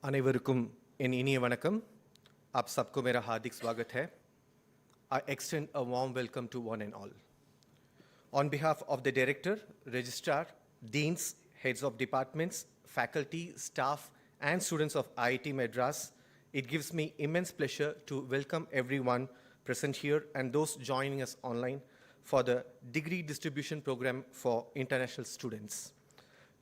अनेवरुक्कुम इन इनिय वणक्कम आप सबको मेरा हार्दिक स्वागत है. I extend a warm welcome to one and all. On behalf of the Director, Registrar, Deans, Heads of Departments, Faculty, Staff, and students of IIT Madras, it gives me immense pleasure to welcome everyone present here and those joining us online for the Degree Distribution Program for International Students.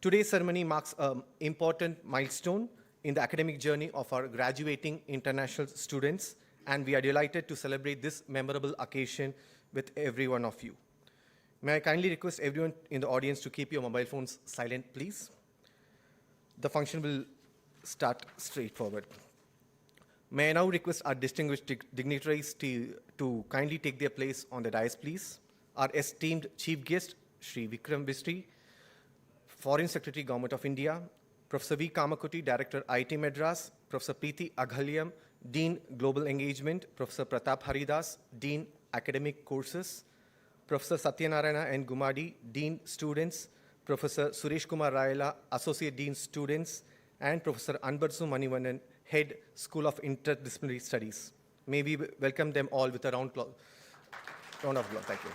Today's ceremony marks an important milestone in the academic journey of our graduating international students, and we are delighted to celebrate this memorable occasion with every one of you. May I kindly request everyone in the audience to keep your mobile phones silent, please. The function will start straightforward. May I now request our distinguished dignitaries to kindly take their place on the dais, please. Our esteemed chief guest, Shri Vikram Bistri, Foreign Secretary, Government of India, Professor V. Kamakuti, Director, IIT Madras, Professor Preeti Aghalyam, Dean, Global Engagement, Professor Pratap Haridas, Dean, Academic Courses, Professor Satyanarayana N. Gumadi, Dean, Students, Professor Suresh Kumar Rayala, Associate Dean, Students, and Professor Anbarsu Manivannan, Head, School of Interdisciplinary Studies. May we welcome them all with a round of applause. Thank you.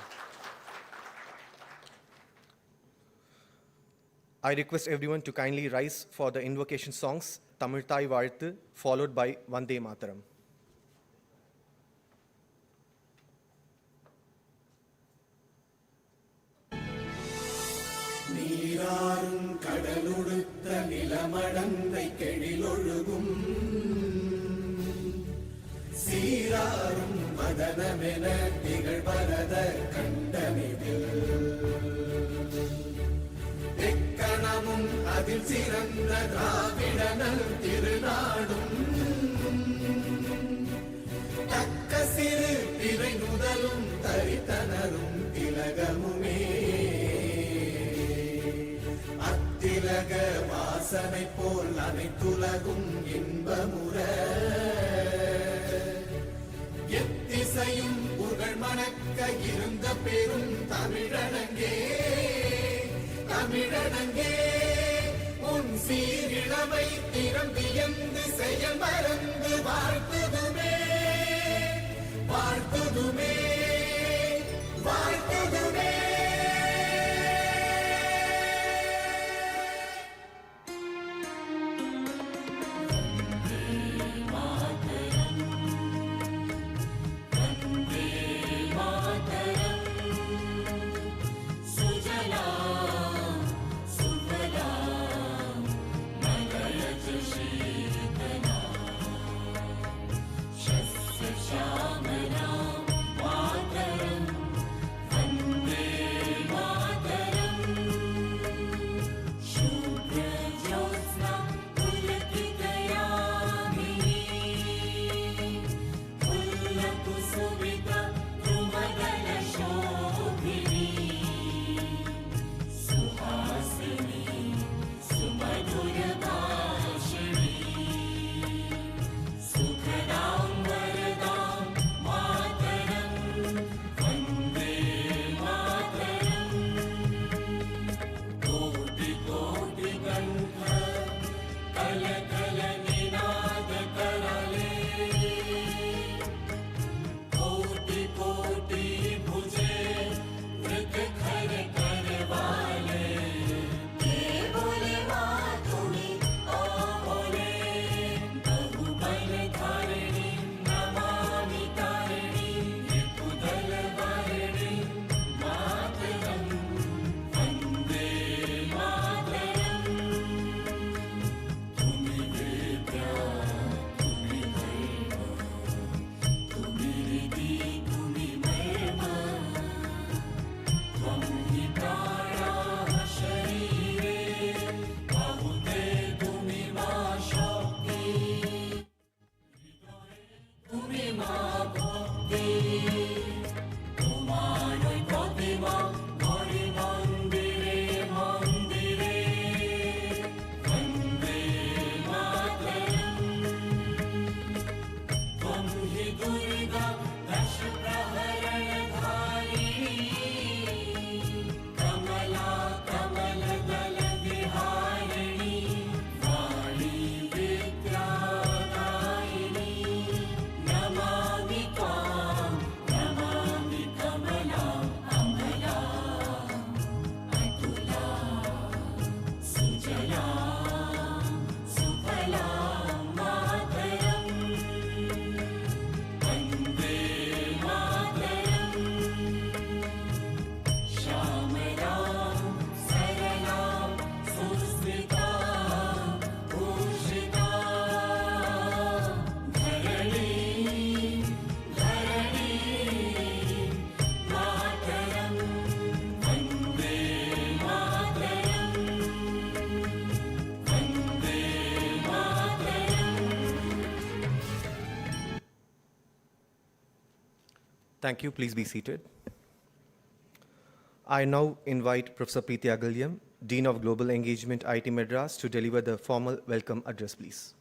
I request everyone to kindly rise for the invocation songs, Tamil Thai Vazhthu, followed by Vande Mataram. நீராறும் கடலுடுத்த நிலமடந்தை கெழிலொழுகும் சீராறும் மதனமென திகழ்வரத கண்டமிதில் எக்கணமும் அதில் சிறந்த திராவிடனல் திருநாடும் தக்க சிறு திரை நுதலும் தரித்தனரும் திலகமுமே திலக வாசனை போல் அனைத்துலகும் இன்பமுற எத்திசையும் புகழ் மணக்க இருந்த பெரும் தமிழனங்கே தமிழனங்கே உன் சீரிழமை திறம்பியந்து செயல் மறந்து வாழ்த்துதுமே வாழ்த்துதுமே வாழ்த்துதுமே. Thank you. Please be seated. I now invite Professor Preeti Agalyam, Dean of Global Engagement, IIT Madras, to deliver the formal welcome address, please.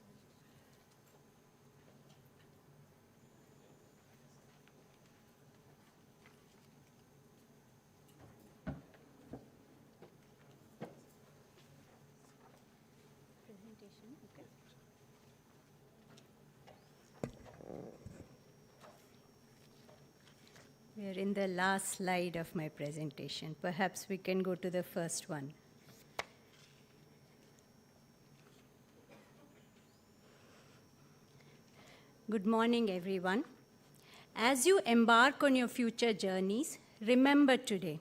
We are in the last slide of my presentation. Perhaps we can go to the first one. Good morning, everyone. As you embark on your future journeys, remember today.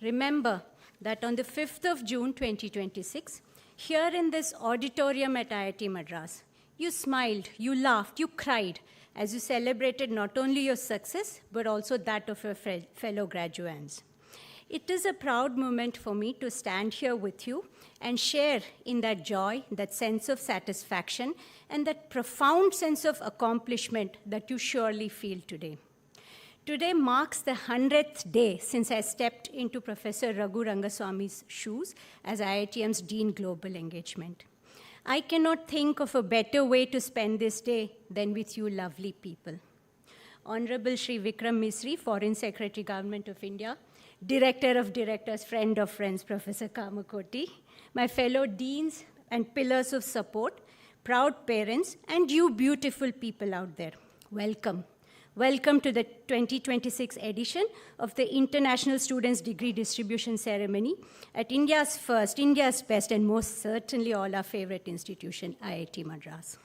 Remember that on the 5th of June 2026, here in this auditorium at IIT Madras, you smiled, you laughed, you cried, as you celebrated not only your success, but also that of your fellow graduates. It is a proud moment for me to stand here with you and share in that joy, that sense of satisfaction, and that profound sense of accomplishment that you surely feel today. Today marks the 100th day since I stepped into Professor Raghu Rangaswamy's shoes as IITM's Dean Global Engagement. I cannot think of a better way to spend this day than with you lovely people. Honorable Shri Vikram Misri, Foreign Secretary, Government of India, Director of Directors, friend of friends, Professor Kamakoti, my fellow deans and pillars of support, proud parents, and you beautiful people out there, welcome. Welcome to the 2026 edition of the International Students Degree Distribution Ceremony at India's first, India's best, and most certainly all our favorite institution, IIT Madras.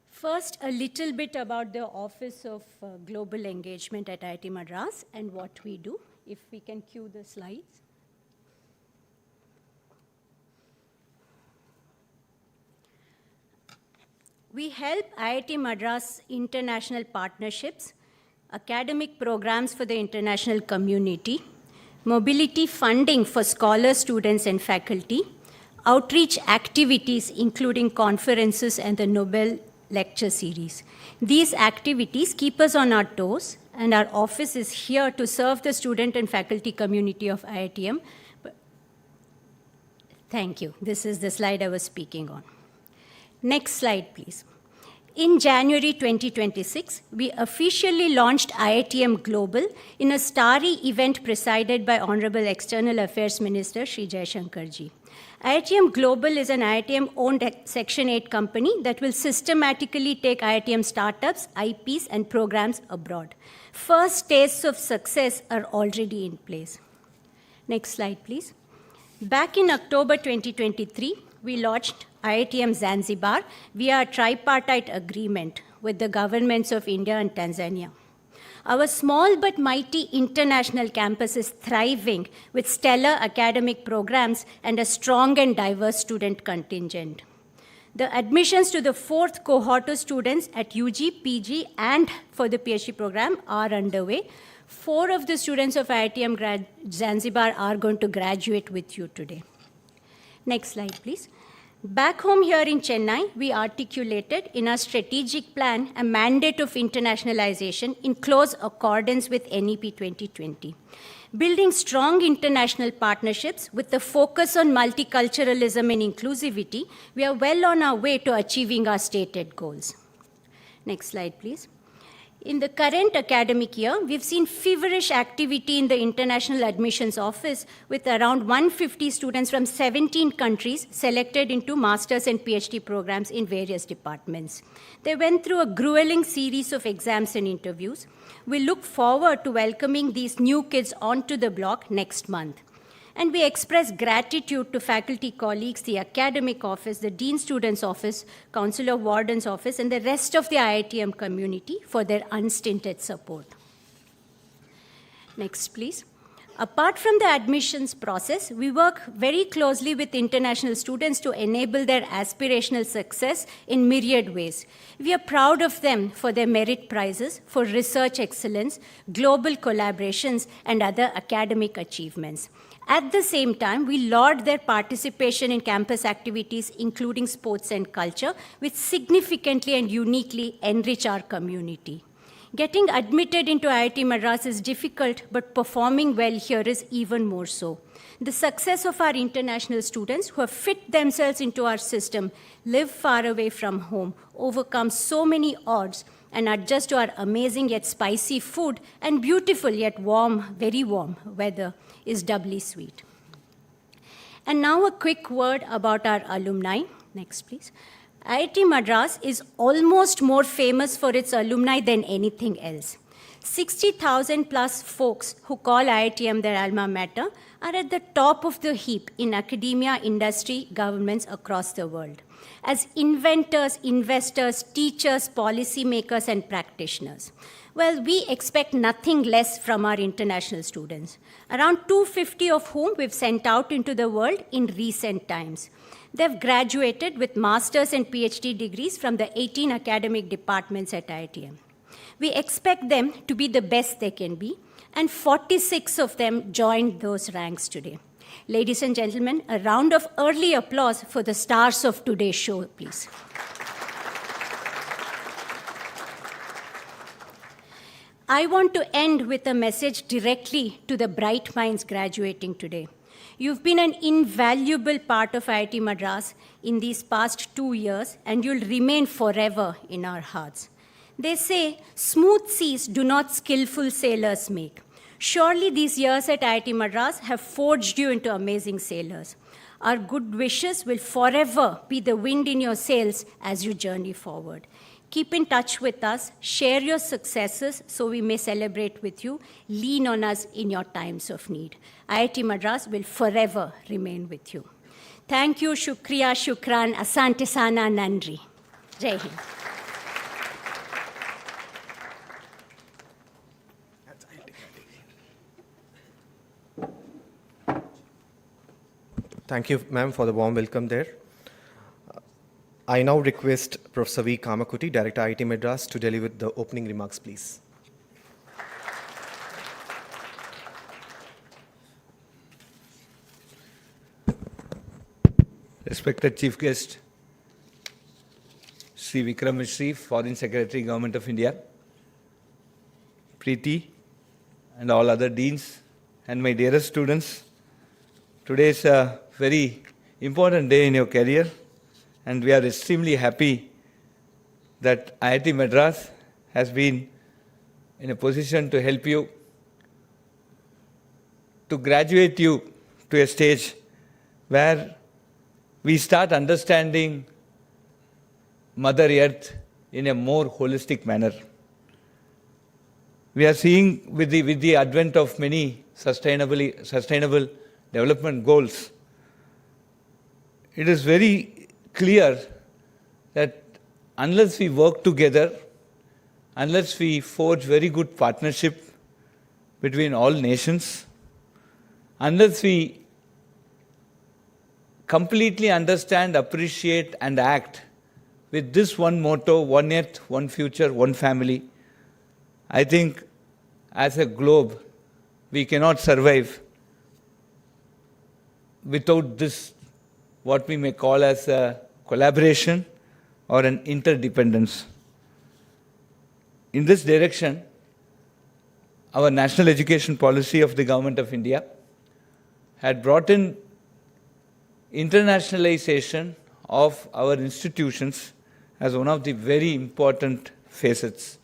First, a little bit about the Office of Global Engagement at IIT Madras and what we do. If we can cue the slides. We help IIT Madras international partnerships, academic programs for the international community, mobility funding for scholars, students, and faculty, outreach activities including conferences and the Nobel Lecture Series. These activities keep us on our toes, and our office is here to serve the student and faculty community of IITM. Thank you. This is the slide I was speaking on. Next slide, please. In January 2026, we officially launched IITM Global in a starry event presided by Honorable External Affairs Minister Shri Jaishankarji. IITM Global is an IITM-owned Section 8 company that will systematically take IITM startups, IPs, and programs abroad. First tastes of success are already in place. Next slide, please. Back in October 2023, we launched IITM Zanzibar via a tripartite agreement with the governments of India and Tanzania. Our small but mighty international campus is thriving with stellar academic programs and a strong and diverse student contingent. The admissions to the fourth cohort of students at UG, PG, and for the PhD program are underway. 4 of the students of IITM Zanzibar are going to graduate with you today. Next slide, please. Back home here in Chennai, we articulated in our strategic plan a mandate of internationalization in close accordance with NEP 2020. Building strong international partnerships with the focus on multiculturalism and inclusivity, we are well on our way to achieving our stated goals. Next slide, please. In the current academic year, we've seen feverish activity in the International Admissions Office with around 150 students from 17 countries selected into master's and PhD programs in various departments. They went through a grueling series of exams and interviews. We look forward to welcoming these new kids onto the block next month. And we express gratitude to faculty colleagues, the academic office, the Dean Students Office, Council of Wardens Office, and the rest of the IITM community for their unstinted support. Next, please. Apart from the admissions process, we work very closely with international students to enable their aspirational success in myriad ways. We are proud of them for their merit prizes, for research excellence, global collaborations, and other academic achievements. At the same time, we laud their participation in campus activities, including sports and culture, which significantly and uniquely enrich our community. Getting admitted into IIT Madras is difficult, but performing well here is even more so. The success of our international students who have fit themselves into our system, live far away from home, overcome so many odds, and adjust to our amazing yet spicy food and beautiful yet warm, very warm weather is doubly sweet. And now a quick word about our alumni. Next, please. IIT Madras is almost more famous for its alumni than anything else. 60,000 plus folks who call IITM their alma mater are at the top of the heap in academia, industry, governments across the world, as inventors, investors, teachers, policymakers, and practitioners. Well, we expect nothing less from our international students, around 250 of whom we've sent out into the world in recent times. They've graduated with master's and PhD degrees from the 18 academic departments at IITM. We expect them to be the best they can be, and 46 of them joined those ranks today. Ladies and gentlemen, a round of early applause for the stars of today's show, please. I want to end with a message directly to the bright minds graduating today. You've been an invaluable part of IIT Madras in these past 2 years, and you'll remain forever in our hearts. They say, smooth seas do not skillful sailors make. Surely these years at IIT Madras have forged you into amazing sailors. Our good wishes will forever be the wind in your sails as you journey forward. Keep in touch with us, share your successes so we may celebrate with you, lean on us in your times of need. IIT Madras will forever remain with you. Thank you, shukriya, shukran, asante sana, nandri. Jai Hind. Thank you, ma'am, for the warm welcome there. I now request Professor V. Kamakuti, Director IIT Madras, to deliver the opening remarks, please. Respected Chief Guest, Sri Vikram Mishri, Foreign Secretary, Government of India, Preeti, and all other deans, and my dearest students, today is a very important day in your career, and we are extremely happy that IIT Madras has been in a position to help you, to graduate you to a stage where we start understanding Mother Earth in a more holistic manner. We are seeing with the advent of many sustainable development goals, it is very clear that unless we work together, unless we forge very good partnership between all nations, unless we completely understand, appreciate, and act with this one motto, one earth, one future, one family, I think as a globe, we cannot survive without this, what we may call as a collaboration or an interdependence. In this direction, our national education policy of the Government of India had brought in internationalization of our institutions as one of the very important facets.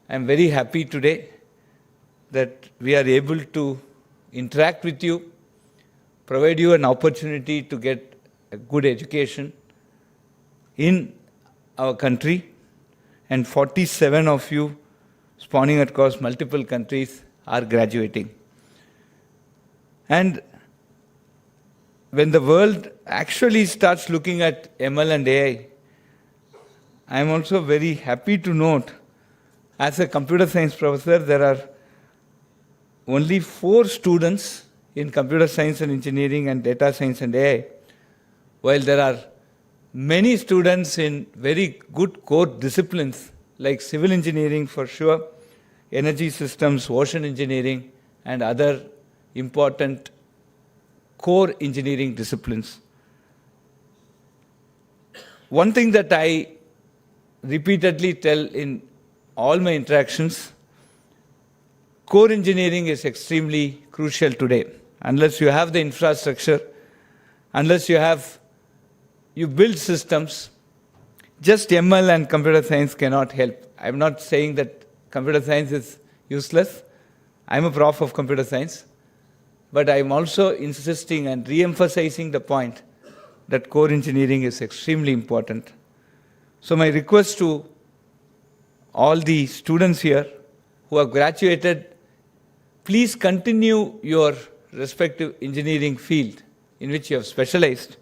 I am very happy today that we are able to interact with you, provide you an opportunity to get a good education in our country, and 47 of you spawning across multiple countries are graduating. And when the world actually starts looking at ML and AI, I am also very happy to note, as a computer science professor, there are only 4 students in computer science and engineering and data science and AI, while there are many students in very good core disciplines like civil engineering for sure, energy systems, ocean engineering, and other important core engineering disciplines. One thing that I repeatedly tell in all my interactions, core engineering is extremely crucial today. Unless you have the infrastructure, unless you build systems, just ML and computer science cannot help. I'm not saying that computer science is useless. I'm a prof of computer science. But I'm also insisting and re-emphasizing the point that core engineering is extremely important. So my request to all the students here who have graduated, please continue your respective engineering field in which you have specialized.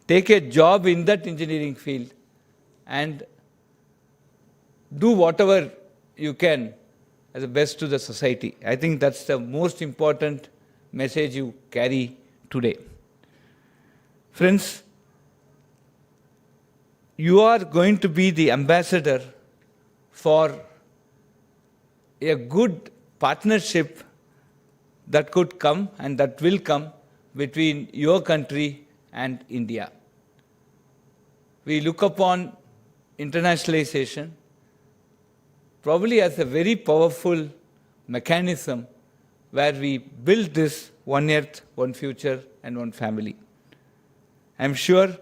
Take a job in that engineering field and do whatever you can as a best to the society. I think that's the most important message you carry today. Friends, you are going to be the ambassador for a good partnership that could come and that will come between your country and India. We look upon internationalization probably as a very powerful mechanism where we build this one earth, one future, and one family. I'm sure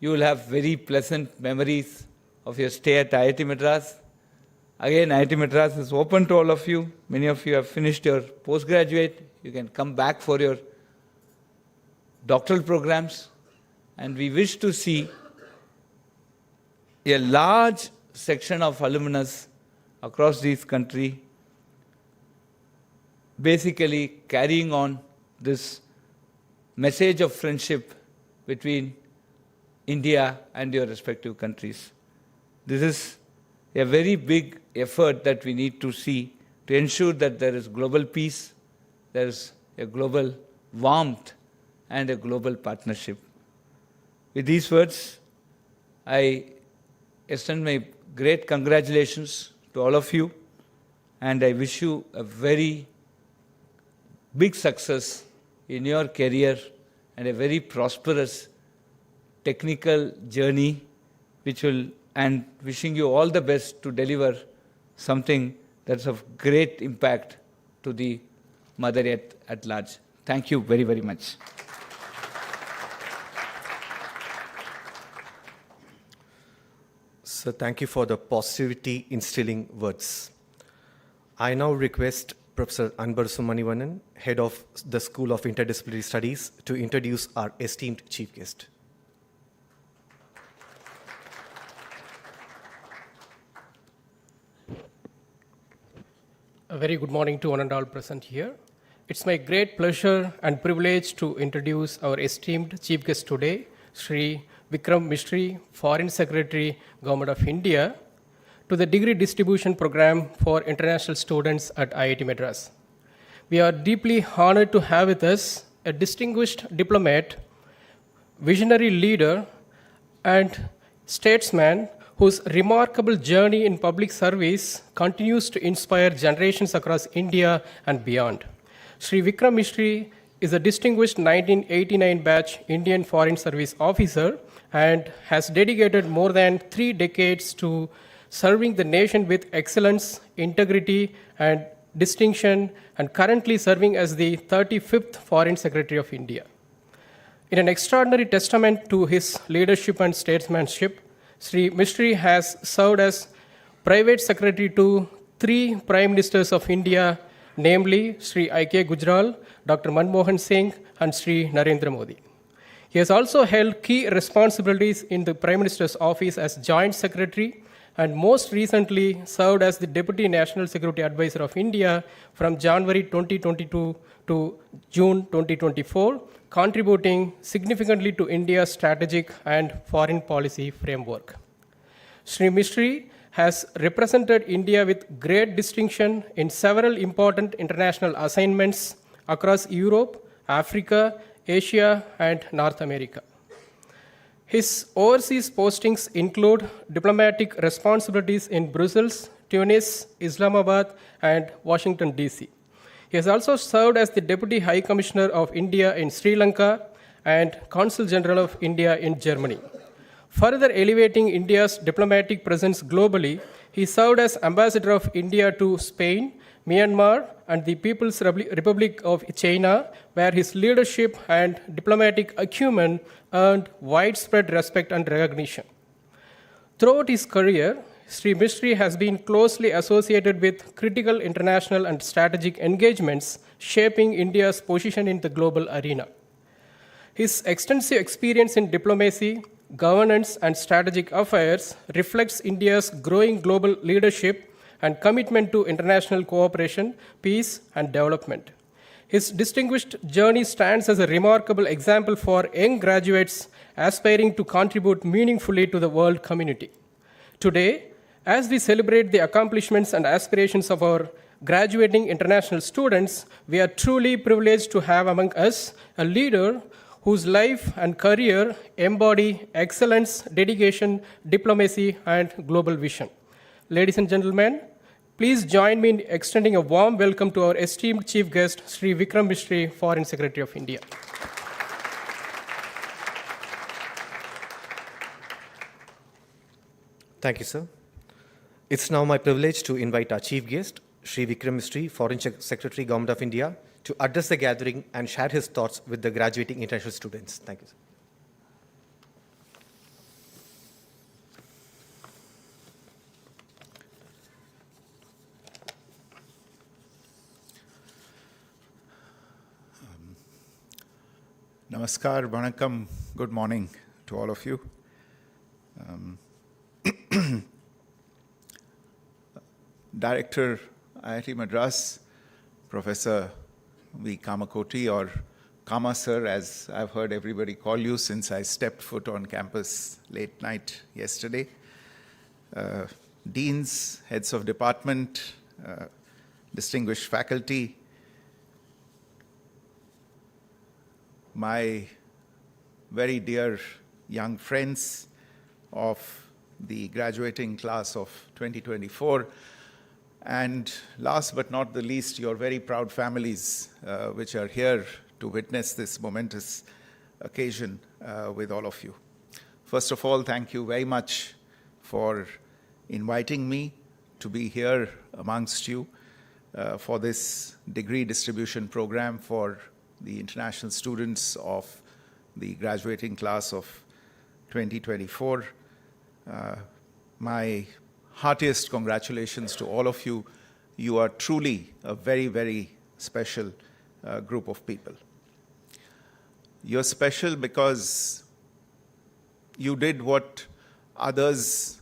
you will have very pleasant memories of your stay at IIT Madras. Again, IIT Madras is open to all of you. Many of you have finished your postgraduate. You can come back for your doctoral programs. And we wish to see a large section of alumnus across this country basically carrying on this message of friendship between India and your respective countries. This is a very big effort that we need to see to ensure that there is global peace, there is a global warmth, and a global partnership. With these words, I extend my great congratulations to all of you, and I wish you a very big success in your career and a very prosperous technical journey, and wishing you all the best to deliver something that's of great impact to the Mother Earth at large. Thank you very, very much. So thank you for the positivity instilling words. I now request Professor Anbarasu Manivannan, Head of the School of Interdisciplinary Studies, to introduce our esteemed chief guest. A very good morning to one and all present here. It's my great pleasure and privilege to introduce our esteemed chief guest today, Sri Vikram Mistry, Foreign Secretary, Government of India, to the degree distribution program for international students at IIT Madras. We are deeply honored to have with us a distinguished diplomat, visionary leader, and statesman whose remarkable journey in public service continues to inspire generations across India and beyond. Sri Vikram Mistry is a distinguished 1989 batch Indian Foreign Service officer and has dedicated more than 3 decades to serving the nation with excellence, integrity, and distinction, and currently serving as the 35th Foreign Secretary of India. In an extraordinary testament to his leadership and statesmanship, Sri Mistry has served as Private Secretary to 3 Prime Ministers of India, namely Sri I.K. Gujral, Dr. Manmohan Singh, and Sri Narendra Modi. He has also held key responsibilities in the Prime Minister's office as Joint Secretary, and most recently served as the Deputy National Security Advisor of India from January 2022 to June 2024, contributing significantly to India's strategic and foreign policy framework. Sri Mistry has represented India with great distinction in several important international assignments across Europe, Africa, Asia, and North America. His overseas postings include diplomatic responsibilities in Brussels, Tunis, Islamabad, and Washington, D.C. He has also served as the Deputy High Commissioner of India in Sri Lanka and Consul General of India in Germany. Further elevating India's diplomatic presence globally, He served as Ambassador of India to Spain, Myanmar, and the People's Republic of China, where his leadership and diplomatic acumen earned widespread respect and recognition. Throughout his career, Sri Mistry has been closely associated with critical international and strategic engagements, shaping India's position in the global arena. His extensive experience in diplomacy, governance, and strategic affairs reflects India's growing global leadership and commitment to international cooperation, peace, and development. His distinguished journey stands as a remarkable example for young graduates aspiring to contribute meaningfully to the world community. Today, as we celebrate the accomplishments and aspirations of our graduating international students, we are truly privileged to have among us a leader whose life and career embody excellence, dedication, diplomacy, and global vision. Ladies and gentlemen, please join me in extending a warm welcome to our esteemed chief guest, Sri Vikram Mistry, Foreign Secretary of India. Thank you, sir. It's now my privilege to invite our chief guest, Sri Vikram Mistry, Foreign Secretary, Government of India, to address the gathering and share his thoughts with the graduating international students. Thank you, sir. Namaskar, Vanakkam, good morning to all of you. Director IIT Madras, Professor V. Kamakoti, or Kama Sir, as I've heard everybody call you since I stepped foot on campus late night yesterday. Deans, heads of department, distinguished faculty, my very dear young friends of the graduating class of 2024, and last but not the least, your very proud families which are here to witness this momentous occasion with all of you. First of all, thank you very much for inviting me to be here amongst you for this degree distribution program for the international students of the graduating class of 2024. My heartiest congratulations to all of you. You are truly a very, very special group of people. You're special because you did what others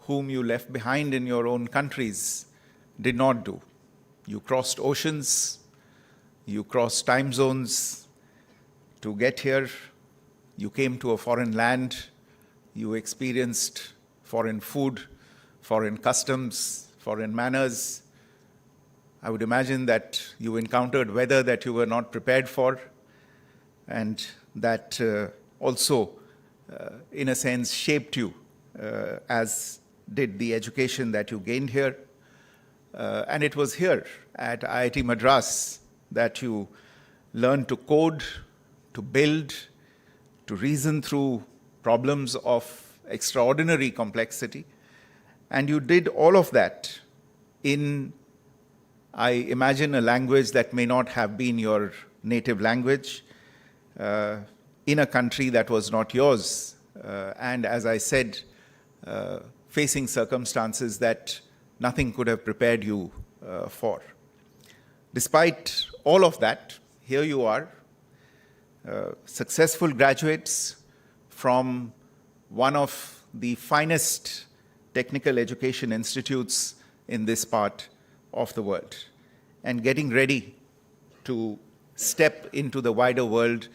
whom you left behind in your own countries did not do. You crossed oceans, you crossed time zones to get here. You came to a foreign land. You experienced foreign food, foreign customs, foreign manners. I would imagine that you encountered weather that you were not prepared for, and that also, in a sense, shaped you, as did the education that you gained here. And it was here at IIT Madras that you learned to code, to build, to reason through problems of extraordinary complexity. And you did all of that in, I imagine, a language that may not have been your native language, in a country that was not yours. And as I said, facing circumstances that nothing could have prepared you for. Despite all of that, here you are, successful graduates from one of the finest technical education institutes in this part of the world, and getting ready to step into the wider world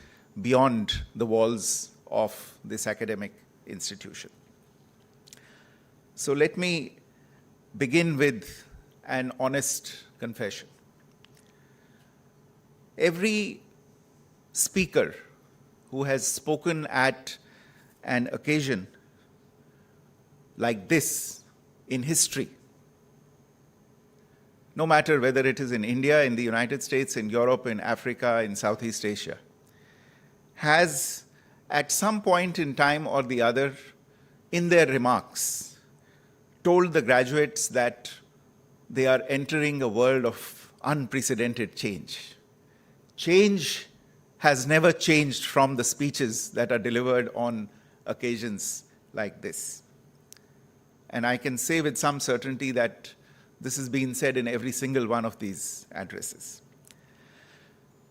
beyond the walls of this academic institution. So let me begin with an honest confession. Every speaker who has spoken at an occasion like this in history, no matter whether it is in India, in the United States, in Europe, in Africa, in Southeast Asia, has at some point in time or the other in their remarks told the graduates that they are entering a world of unprecedented change. Change has never changed from the speeches that are delivered on occasions like this. And I can say with some certainty that this has been said in every single one of these addresses.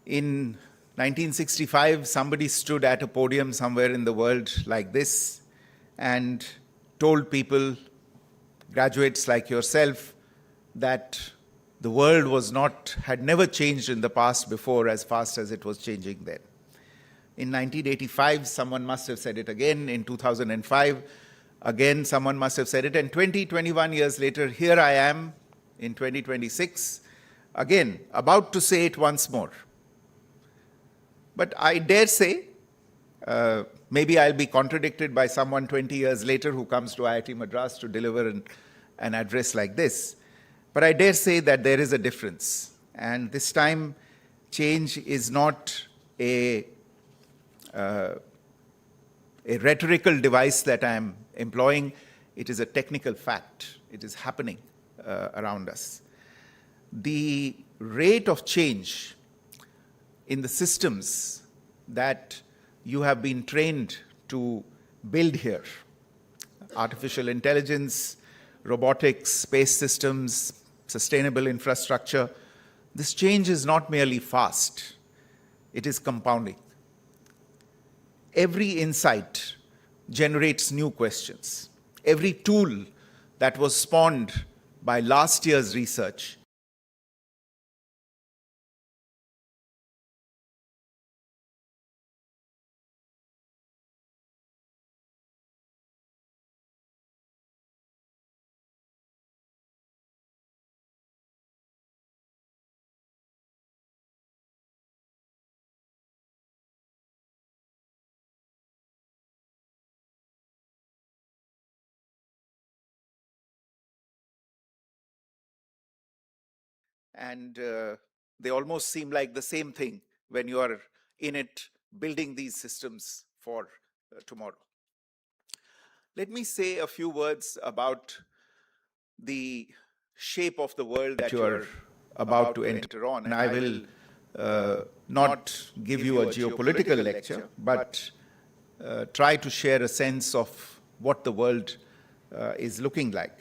In 1965, somebody stood at a podium somewhere in the world like this and told people, graduates like yourself, that the world had never changed in the past before as fast as it was changing then. In 1985, someone must have said it again. In 2005, again, someone must have said it. And 21 years later, here I am in 2026, again, about to say it once more. But I dare say, maybe I'll be contradicted by someone 20 years later who comes to IIT Madras to deliver an address like this. But I dare say that there is a difference. And this time, change is not a rhetorical device that I am employing. It is a technical fact. It is happening around us. The rate of change in the systems that you have been trained to build here, artificial intelligence, robotics, space systems, sustainable infrastructure, this change is not merely fast, it is compounding. Every insight generates new questions. Every tool that was spawned by last year's research and they almost seem like the same thing when you are in it building these systems for tomorrow. Let me say a few words about the shape of the world that you are about to enter on. And I will not give you a geopolitical lecture, but try to share a sense of what the world is looking like.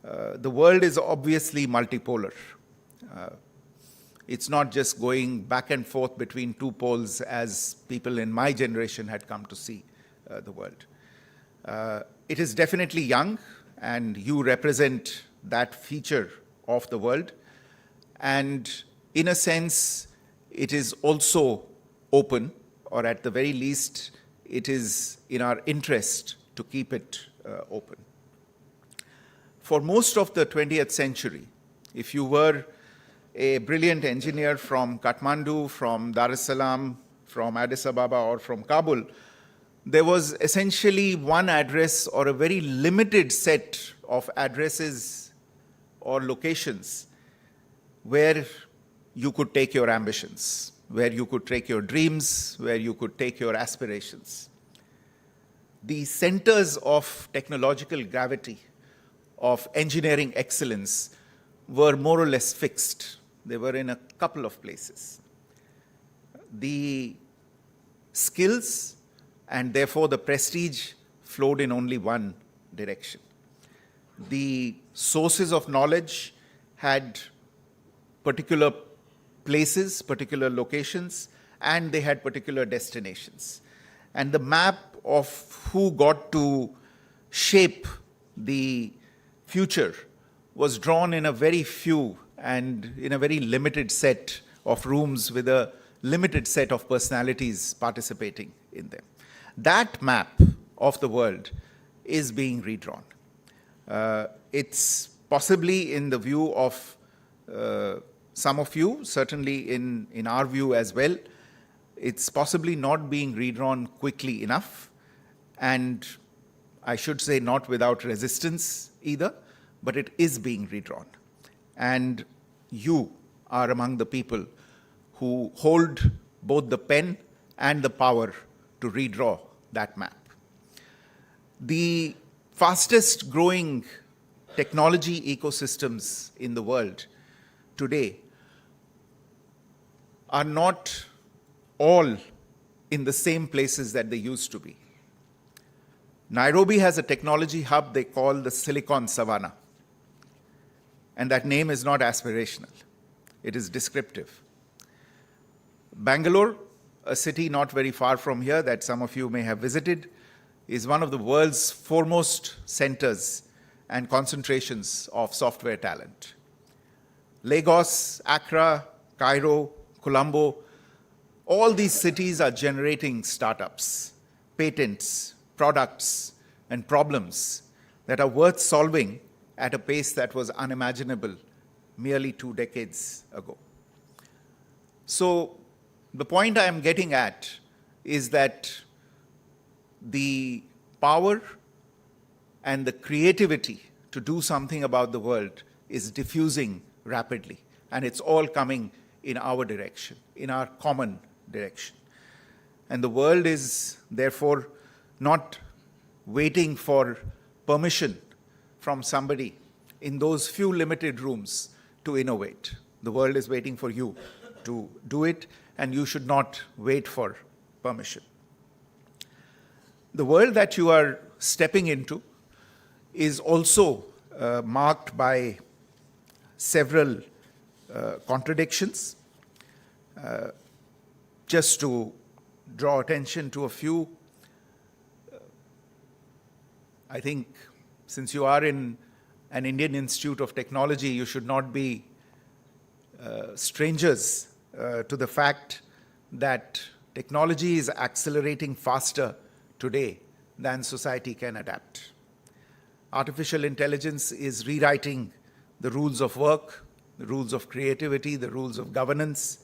The world is obviously multipolar. It's not just going back and forth between two poles as people in my generation had come to see the world. It is definitely young, and you represent that feature of the world. And in a sense, it is also open, or at the very least, it is in our interest to keep it open. For most of the 20th century, if you were a brilliant engineer from Kathmandu, from Dar es Salaam, from Addis Ababa, or from Kabul, there was essentially one address or a very limited set of addresses or locations where you could take your ambitions, where you could take your dreams, where you could take your aspirations. The centers of technological gravity, of engineering excellence, were more or less fixed. They were in a couple of places. The skills and therefore the prestige flowed in only one direction. The sources of knowledge had particular places, particular locations, and they had particular destinations. And the map of who got to shape the future was drawn in a very few and in a very limited set of rooms with a limited set of personalities participating in them. That map of the world is being redrawn. It's possibly in the view of some of you, certainly in our view as well, it's possibly not being redrawn quickly enough, and I should say not without resistance either, but it is being redrawn. And you are among the people who hold both the pen and the power to redraw that map. The fastest growing technology ecosystems in the world today are not all in the same places that they used to be. Nairobi has a technology hub they call the Silicon Savannah. And that name is not aspirational, it is descriptive. Bangalore, a city not very far from here that some of you may have visited, is one of the world's foremost centers and concentrations of software talent. Lagos, Accra, Cairo, Colombo, all these cities are generating startups, patents, products, and problems that are worth solving at a pace that was unimaginable merely 2 decades ago. So, the point I am getting at is that the power and the creativity to do something about the world is diffusing rapidly, and it's all coming in our direction, in our common direction. And the world is therefore not waiting for permission from somebody in those few limited rooms to innovate. The world is waiting for you to do it, and you should not wait for permission. The world that you are stepping into is also marked by several contradictions. Just to draw attention to a few, I think since you are in an Indian Institute of Technology, you should not be strangers to the fact that technology is accelerating faster today than society can adapt. Artificial intelligence is rewriting the rules of work, the rules of creativity, the rules of governance.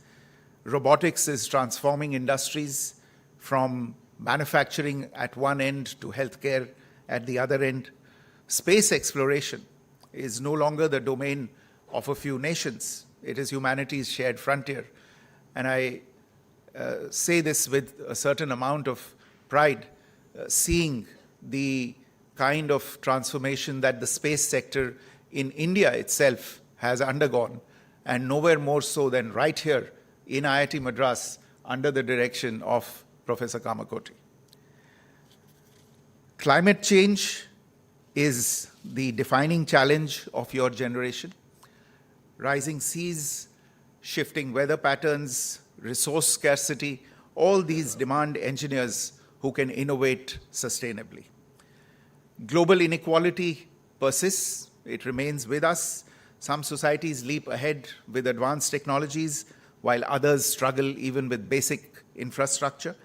Robotics is transforming industries from manufacturing at one end to healthcare at the other end. Space exploration is no longer the domain of a few nations. It is humanity's shared frontier. And I say this with a certain amount of pride, seeing the kind of transformation that the space sector in India itself has undergone, and nowhere more so than right here in IIT Madras under the direction of Professor Kamakoti. Climate change is the defining challenge of your generation. Rising seas, shifting weather patterns, resource scarcity, all these demand engineers who can innovate sustainably. Global inequality persists, it remains with us. Some societies leap ahead with advanced technologies, while others struggle even with basic infrastructure.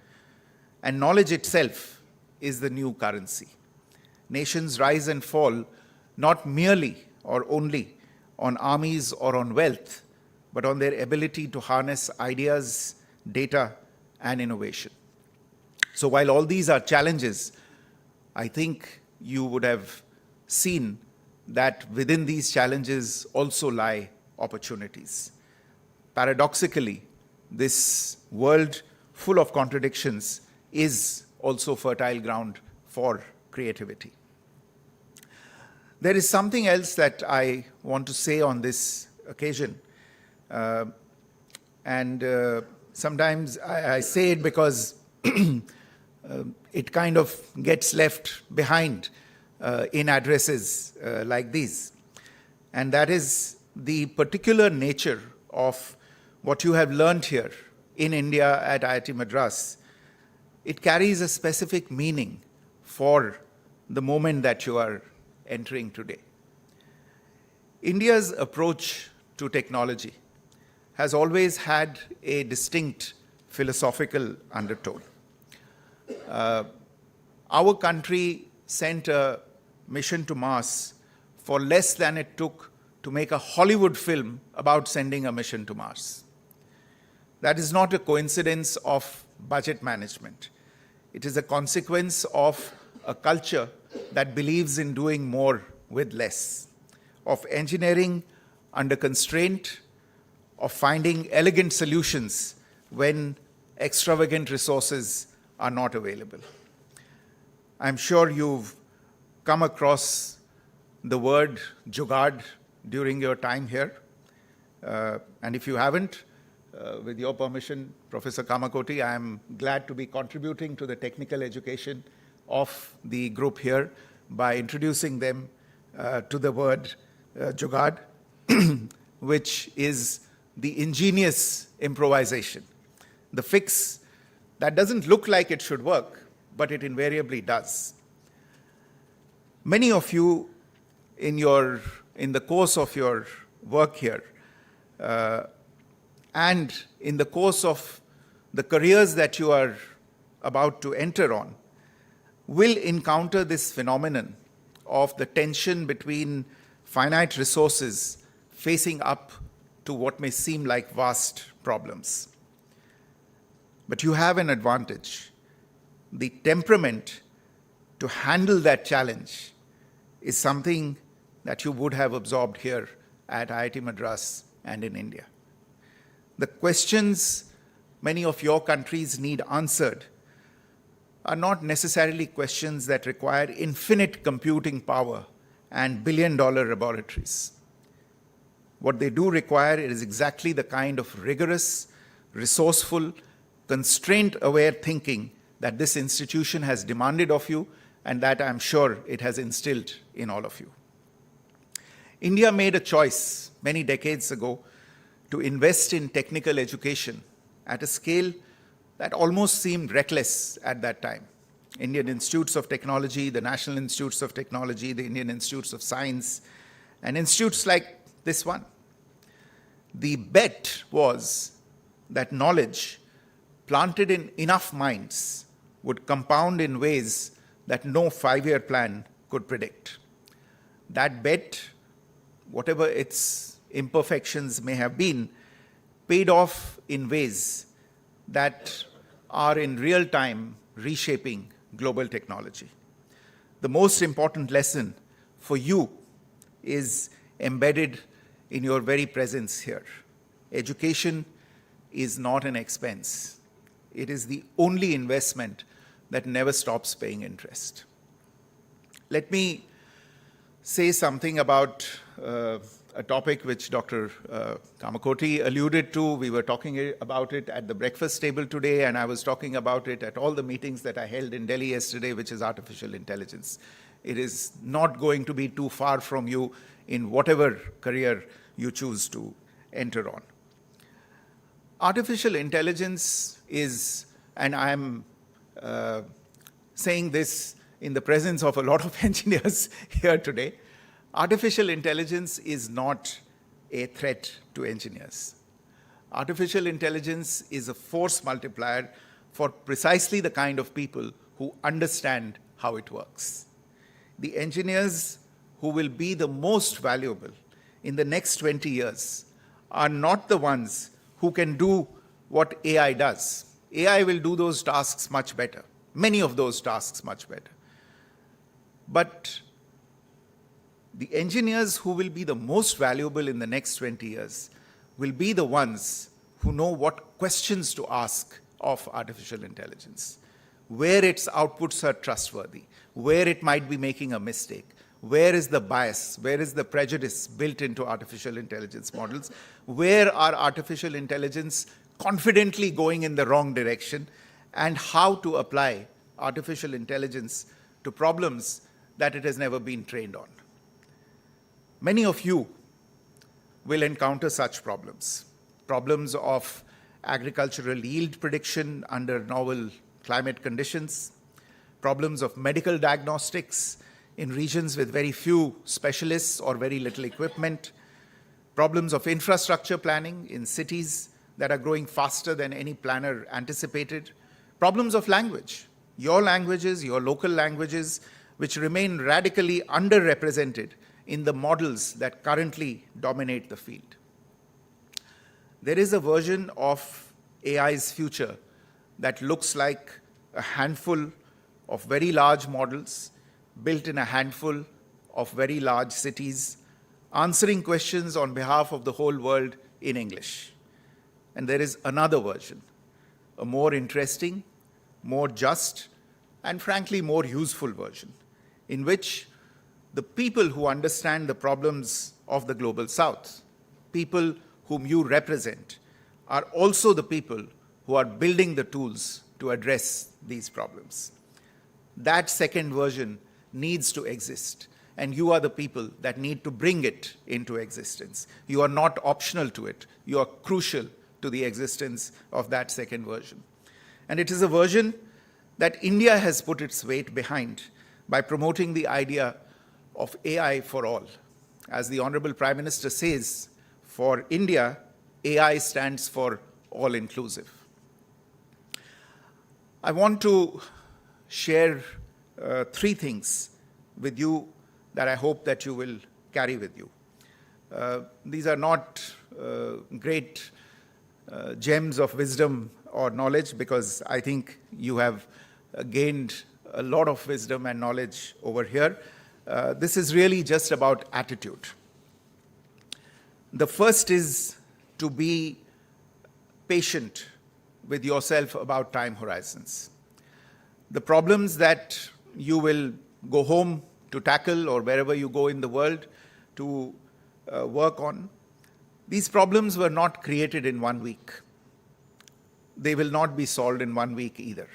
And knowledge itself is the new currency. Nations rise and fall not merely or only on armies or on wealth, but on their ability to harness ideas, data, and innovation. So while all these are challenges, I think you would have seen that within these challenges also lie opportunities. Paradoxically, this world full of contradictions is also fertile ground for creativity. There is something else that I want to say on this occasion. Sometimes I say it because it kind of gets left behind in addresses like these. And that is the particular nature of what you have learned here in India at IIT Madras. It carries a specific meaning for the moment that you are entering today. India's approach to technology has always had a distinct philosophical undertone. Our country sent a mission to Mars for less than it took to make a Hollywood film about sending a mission to Mars. That is not a coincidence of budget management. It is a consequence of a culture that believes in doing more with less, of engineering under constraint, of finding elegant solutions when extravagant resources are not available. I'm sure you've come across the word Jugaad during your time here. And if you haven't, with your permission, Professor Kamakoti, I am glad to be contributing to the technical education of the group here by introducing them to the word Jugaad, which is the ingenious improvisation, the fix that doesn't look like it should work, but it invariably does. Many of you in the course of your work here and in the course of the careers that you are about to enter on will encounter this phenomenon of the tension between finite resources facing up to what may seem like vast problems. But you have an advantage. The temperament to handle that challenge is something that you would have absorbed here at IIT Madras and in India. The questions many of your countries need answered are not necessarily questions that require infinite computing power and billion-dollar laboratories. What they do require is exactly the kind of rigorous, resourceful, constraint-aware thinking that this institution has demanded of you and that I'm sure it has instilled in all of you. India made a choice many decades ago to invest in technical education at a scale that almost seemed reckless at that time. Indian Institutes of Technology, the National Institutes of Technology, the Indian Institutes of Science, and institutes like this one. The bet was that knowledge planted in enough minds would compound in ways that no five-year plan could predict. That bet, whatever its imperfections may have been, paid off in ways that are in real time reshaping global technology. The most important lesson for you is embedded in your very presence here. Education is not an expense. It is the only investment that never stops paying interest. Let me say something about a topic which Dr. Kamakoti alluded to. We were talking about it at the breakfast table today, and I was talking about it at all the meetings that I held in Delhi yesterday, which is artificial intelligence. It is not going to be too far from you in whatever career you choose to enter on. Artificial intelligence is, and I'm saying this in the presence of a lot of engineers here today, artificial intelligence is not a threat to engineers. Artificial intelligence is a force multiplier for precisely the kind of people who understand how it works. The engineers who will be the most valuable in the next 20 years are not the ones who can do what AI does. AI will do those tasks much better, many of those tasks much better. But the engineers who will be the most valuable in the next 20 years will be the ones who know what questions to ask of artificial intelligence, where its outputs are trustworthy, where it might be making a mistake, where is the bias, where is the prejudice built into artificial intelligence models, where are artificial intelligence confidently going in the wrong direction, and how to apply artificial intelligence to problems that it has never been trained on. Many of you will encounter such problems. Problems of agricultural yield prediction under novel climate conditions, problems of medical diagnostics in regions with very few specialists or very little equipment, problems of infrastructure planning in cities that are growing faster than any planner anticipated, problems of language, your languages, your local languages, which remain radically underrepresented in the models that currently dominate the field. There is a version of AI's future that looks like a handful of very large models built in a handful of very large cities, answering questions on behalf of the whole world in English. And there is another version, a more interesting, more just, and frankly more useful version, in which the people who understand the problems of the global south, people whom you represent, are also the people who are building the tools to address these problems. That second version needs to exist, and you are the people that need to bring it into existence. You are not optional to it. You are crucial to the existence of that second version. And it is a version that India has put its weight behind by promoting the idea of AI for all. As the Honorable Prime Minister says, for India, AI stands for all-inclusive. I want to share three things with you that I hope that you will carry with you. These are not great gems of wisdom or knowledge, because I think you have gained a lot of wisdom and knowledge over here. This is really just about attitude. The first is to be patient with yourself about time horizons. The problems that you will go home to tackle, or wherever you go in the world to work on, these problems were not created in 1 week. They will not be solved in 1 week either.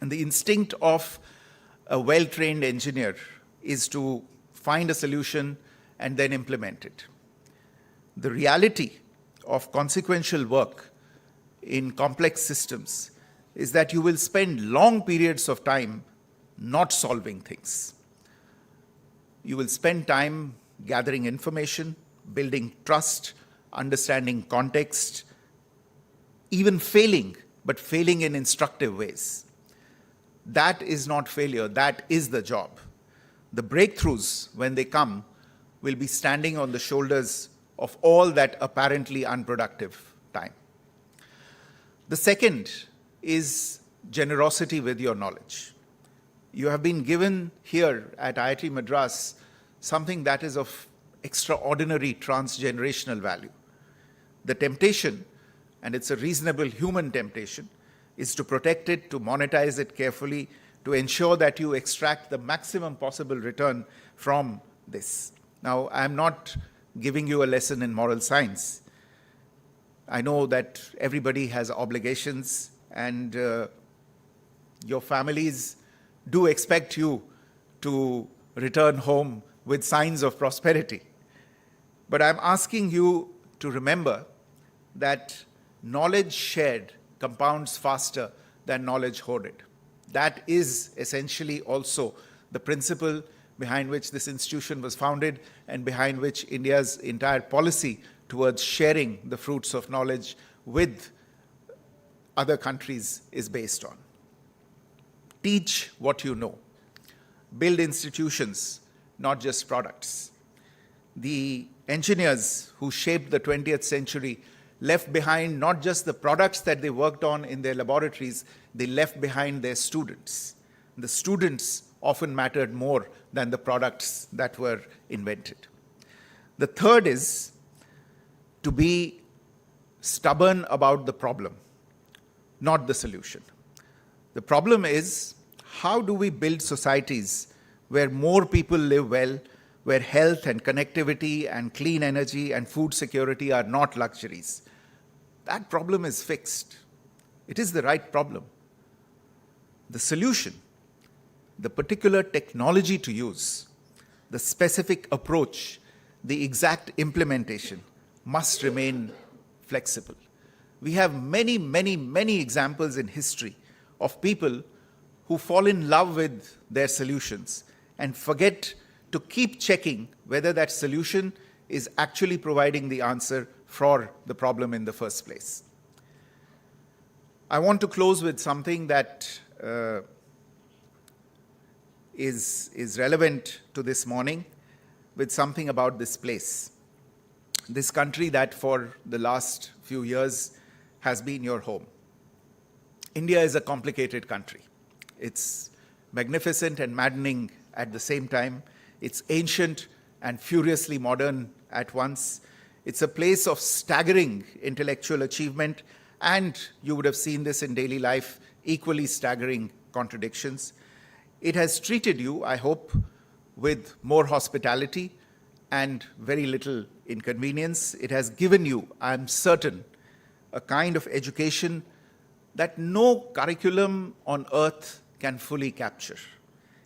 And the instinct of a well-trained engineer is to find a solution and then implement it. The reality of consequential work in complex systems is that you will spend long periods of time not solving things. You will spend time gathering information, building trust, understanding context, even failing, but failing in instructive ways. That is not failure, that is the job. The breakthroughs, when they come, will be standing on the shoulders of all that apparently unproductive time. The second is generosity with your knowledge. You have been given here at IIT Madras something that is of extraordinary transgenerational value. The temptation, and it's a reasonable human temptation, is to protect it, to monetize it carefully, to ensure that you extract the maximum possible return from this. Now, I'm not giving you a lesson in moral science. I know that everybody has obligations, and your families do expect you to return home with signs of prosperity. But I'm asking you to remember that knowledge shared compounds faster than knowledge hoarded. That is essentially also the principle behind which this institution was founded, and behind which India's entire policy towards sharing the fruits of knowledge with other countries is based on. Teach what you know. Build institutions, not just products. The engineers who shaped the 20th century left behind not just the products that they worked on in their laboratories, they left behind their students. The students often mattered more than the products that were invented. The third is to be stubborn about the problem, not the solution. The problem is, how do we build societies where more people live well, where health and connectivity and clean energy and food security are not luxuries? That problem is fixed. It is the right problem. The solution, the particular technology to use, the specific approach, the exact implementation must remain flexible. We have many, many, many examples in history of people who fall in love with their solutions and forget to keep checking whether that solution is actually providing the answer for the problem in the first place. I want to close with something that is relevant to this morning, with something about this place. This country that for the last few years has been your home. India is a complicated country. It's magnificent and maddening at the same time. It's ancient and furiously modern at once. It's a place of staggering intellectual achievement, and you would have seen this in daily life, equally staggering contradictions. It has treated you, I hope, with more hospitality and very little inconvenience. It has given you, I'm certain, a kind of education that no curriculum on earth can fully capture.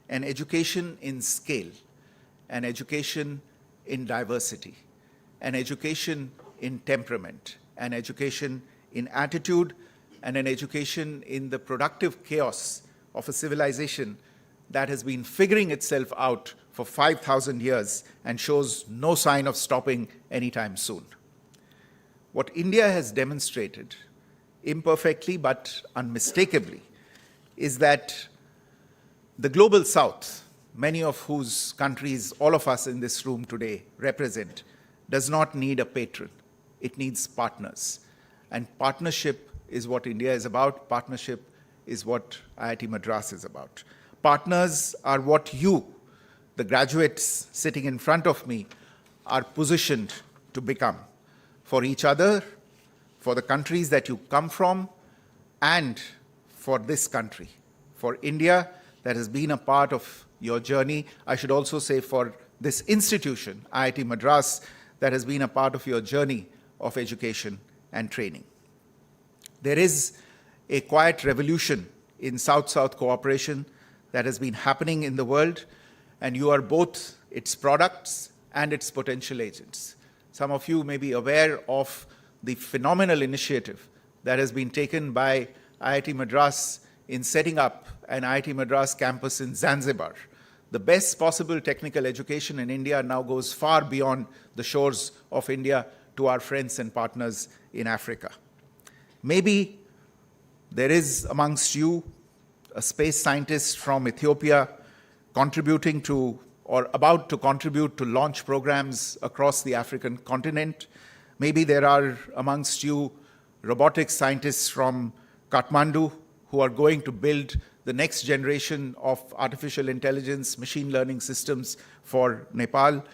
An education in scale, an education in diversity, an education in temperament, an education in attitude, and an education in the productive chaos of a civilization that has been figuring itself out for 5,000 years and shows no sign of stopping anytime soon. What India has demonstrated, imperfectly but unmistakably, is that the global south, many of whose countries all of us in this room today represent, does not need a patron. It needs partners. And partnership is what India is about. Partnership is what IIT Madras is about. Partners are what you, the graduates sitting in front of me, are positioned to become for each other, for the countries that you come from, and for this country, for India that has been a part of your journey. I should also say for this institution, IIT Madras, that has been a part of your journey of education and training. There is a quiet revolution in South-South cooperation that has been happening in the world, and you are both its products and its potential agents. Some of you may be aware of the phenomenal initiative that has been taken by IIT Madras in setting up an IIT Madras campus in Zanzibar. The best possible technical education in India now goes far beyond the shores of India to our friends and partners in Africa. Maybe there is amongst you a space scientist from Ethiopia contributing to or about to contribute to launch programs across the African continent. Maybe there are amongst you robotics scientists from Kathmandu who are going to build the next generation of artificial intelligence, machine learning systems for Nepal.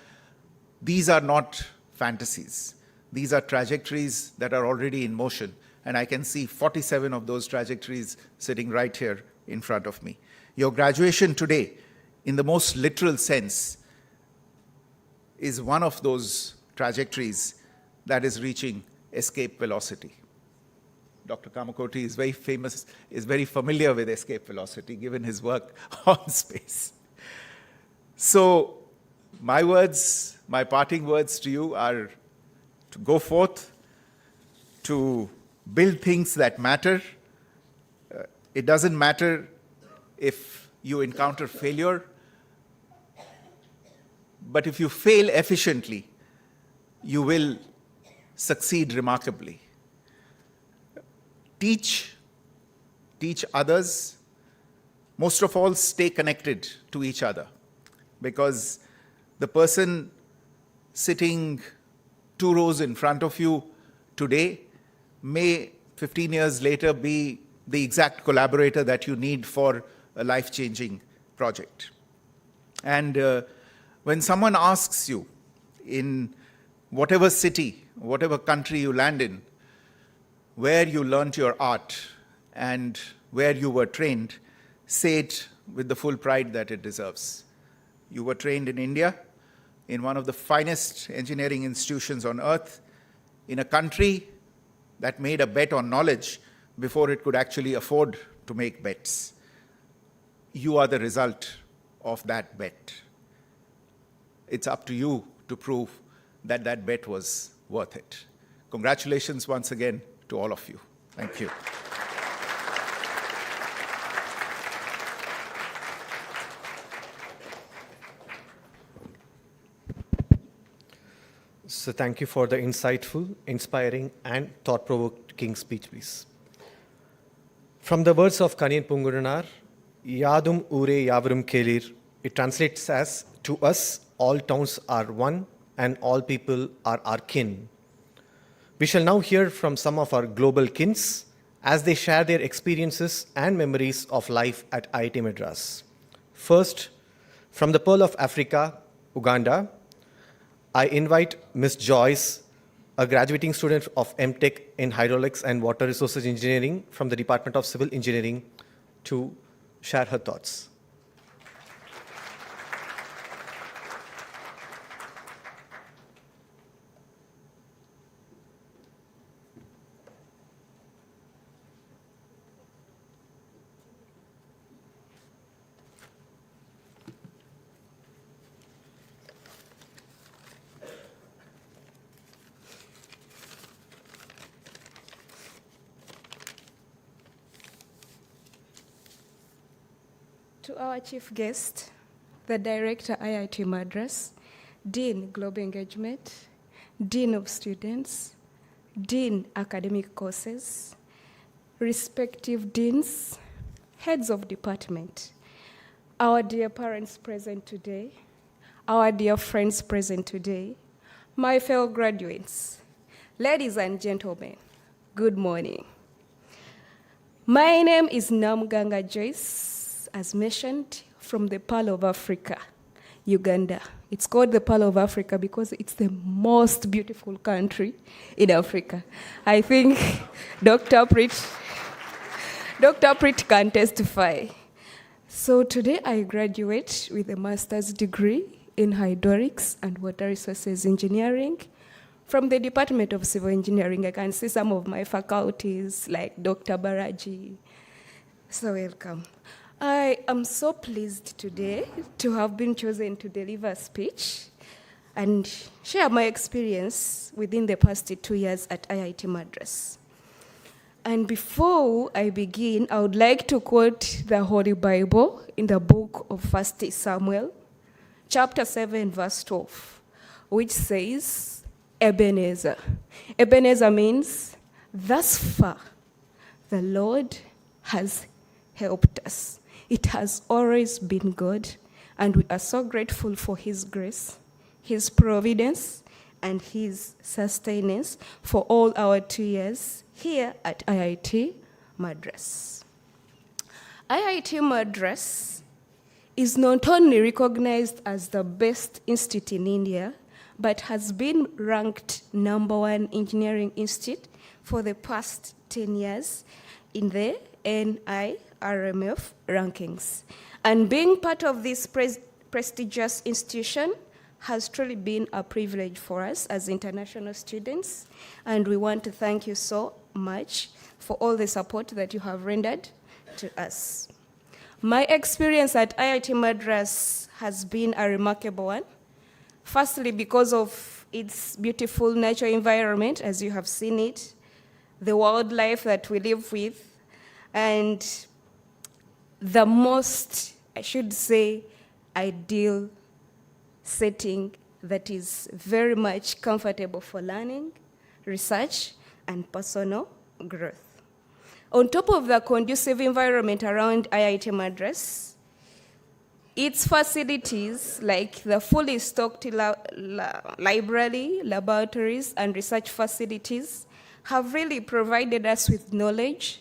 These are not fantasies. These are trajectories that are already in motion, and I can see 47 of those trajectories sitting right here in front of me. Your graduation today, in the most literal sense, is one of those trajectories that is reaching escape velocity. Dr. Kamakoti is very famous, is very familiar with escape velocity, given his work on space. So my words, my parting words to you are to go forth, to build things that matter. It doesn't matter if you encounter failure, but if you fail efficiently, you will succeed remarkably. Teach others. Most of all, stay connected to each other, because the person sitting 2 rows in front of you today may 15 years later be the exact collaborator that you need for a life-changing project. And when someone asks you in whatever city, whatever country you land in, where you learnt your art and where you were trained, say it with the full pride that it deserves. You were trained in India, in one of the finest engineering institutions on earth, in a country that made a bet on knowledge before it could actually afford to make bets. You are the result of that bet. It's up to you to prove that that bet was worth it. Congratulations once again to all of you. Thank you. So thank you for the insightful, inspiring, and thought-provoking speech, please. From the words of Kanyan Pungurunar, Yadum Ure Yavarum Kelir, it translates as, to us, all towns are one, and all people are our kin. We shall now hear from some of our global kins as they share their experiences and memories of life at IIT Madras. First, from the Pearl of Africa, Uganda, I invite Ms. Joyce, a graduating student of MTech in Hydraulics and Water Resources Engineering from the Department of Civil Engineering, to share her thoughts. To our chief guest, the Director IIT Madras, Dean Global Engagement, Dean of Students, Dean Academic Courses, respective deans, heads of department, our dear parents present today, our dear friends present today, my fellow graduates, ladies and gentlemen, good morning. My name is Namganga Joyce, as mentioned, from the Pearl of Africa, Uganda. It's called the Pearl of Africa because it's the most beautiful country in Africa. I think Dr. Prit can testify. So today I graduate with a master's degree in hydraulics and water resources engineering from the Department of Civil Engineering. I can see some of my faculties like Dr. Baraji. So welcome. I am so pleased today to have been chosen to deliver a speech and share my experience within the past 2 years at IIT Madras. And before I begin, I would like to quote the Holy Bible in the book of 1 Samuel, chapter 7, verse 12, which says, Ebenezer. Ebenezer means, thus far, the Lord has helped us. It has always been good, and we are so grateful for His grace, His providence, and His sustenance for all our 2 years here at IIT Madras. IIT Madras is not only recognized as the best institute in India, but has been ranked #1 engineering institute for the past 10 years in the NIRMF rankings. And being part of this prestigious institution has truly been a privilege for us as international students, and we want to thank you so much for all the support that you have rendered to us. My experience at IIT Madras has been a remarkable one. Firstly, because of its beautiful natural environment, as you have seen it, the wildlife that we live with, and the most, I should say, ideal setting that is very much comfortable for learning, research, and personal growth. On top of the conducive environment around IIT Madras, its facilities, like the fully stocked library, laboratories, and research facilities, have really provided us with knowledge,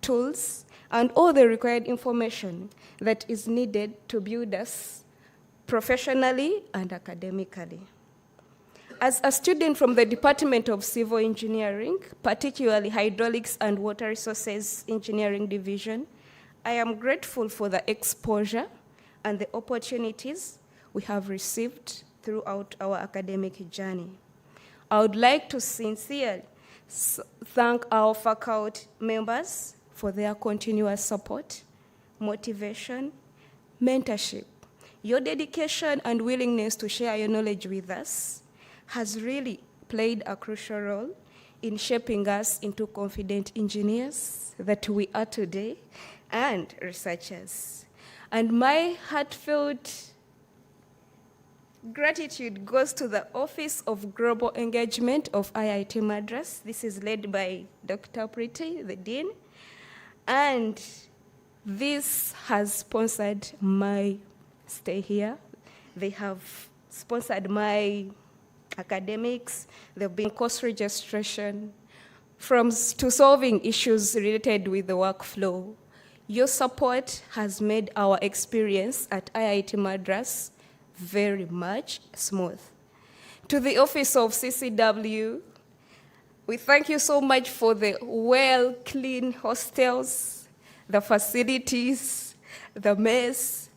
tools, and all the required information that is needed to build us professionally and academically. As a student from the Department of Civil Engineering, particularly Hydraulics and Water Resources Engineering Division, I am grateful for the exposure and the opportunities we have received throughout our academic journey. I would like to sincerely thank our faculty members for their continuous support, motivation, mentorship. Your dedication and willingness to share your knowledge with us has really played a crucial role in shaping us into confident engineers that we are today and researchers. And my heartfelt gratitude goes to the Office of Global Engagement of IIT Madras. This is led by Dr. Priti, the Dean, and this has sponsored my stay here. They have sponsored my academics. They've been course registration to solving issues related with the workflow. Your support has made our experience at IIT Madras very much smooth. To the Office of CCW, we thank you so much for the well-clean hostels, the facilities, the mess,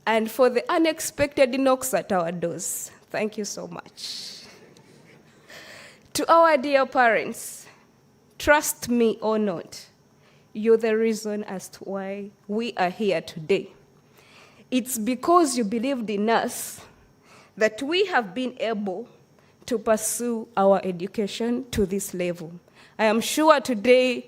and for the unexpected knocks at our doors. Thank you so much. To our dear parents, trust me or not, you're the reason as to why we are here today. It's because you believed in us that we have been able to pursue our education to this level. I am sure today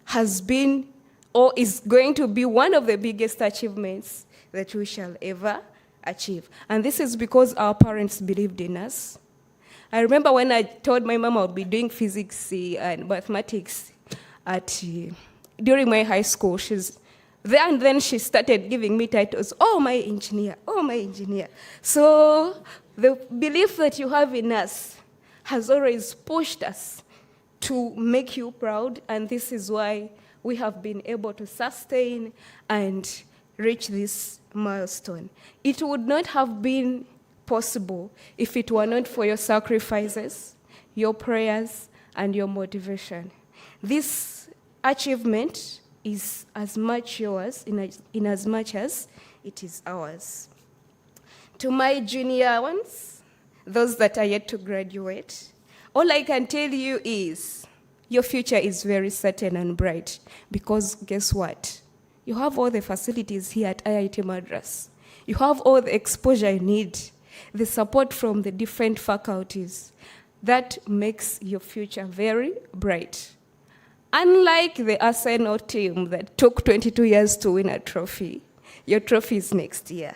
has been or is going to be one of the biggest achievements that we shall ever achieve. And this is because our parents believed in us. I remember when I told my mom I would be doing physics and mathematics during my high school. She's there, and then she started giving me titles. Oh, my engineer. Oh, my engineer. So the belief that you have in us has always pushed us to make you proud, and this is why we have been able to sustain and reach this milestone. It would not have been possible if it were not for your sacrifices, your prayers, and your motivation. This achievement is as much yours in as much as it is ours. To my junior ones, those that are yet to graduate, all I can tell you is your future is very certain and bright, because guess what? You have all the facilities here at IIT Madras. You have all the exposure you need, the support from the different faculties. That makes your future very bright. Unlike the Arsenal team that took 22 years to win a trophy, your trophy is next year.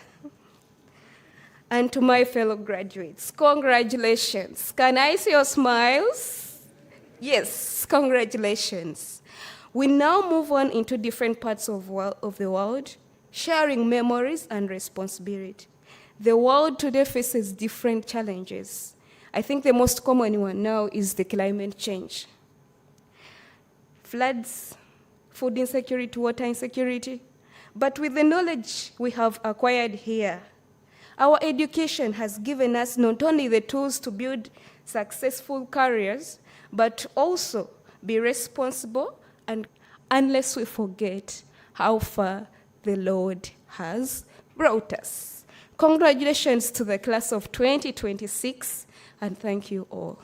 And to my fellow graduates, congratulations. Can I see your smiles? Yes, congratulations. We now move on into different parts of the world, sharing memories and responsibility. The world today faces different challenges. I think the most common one now is the climate change. Floods, food insecurity, water insecurity. But with the knowledge we have acquired here, our education has given us not only the tools to build successful careers, but also be responsible, and unless we forget how far the Lord has brought us. Congratulations to the class of 2026, and thank you all.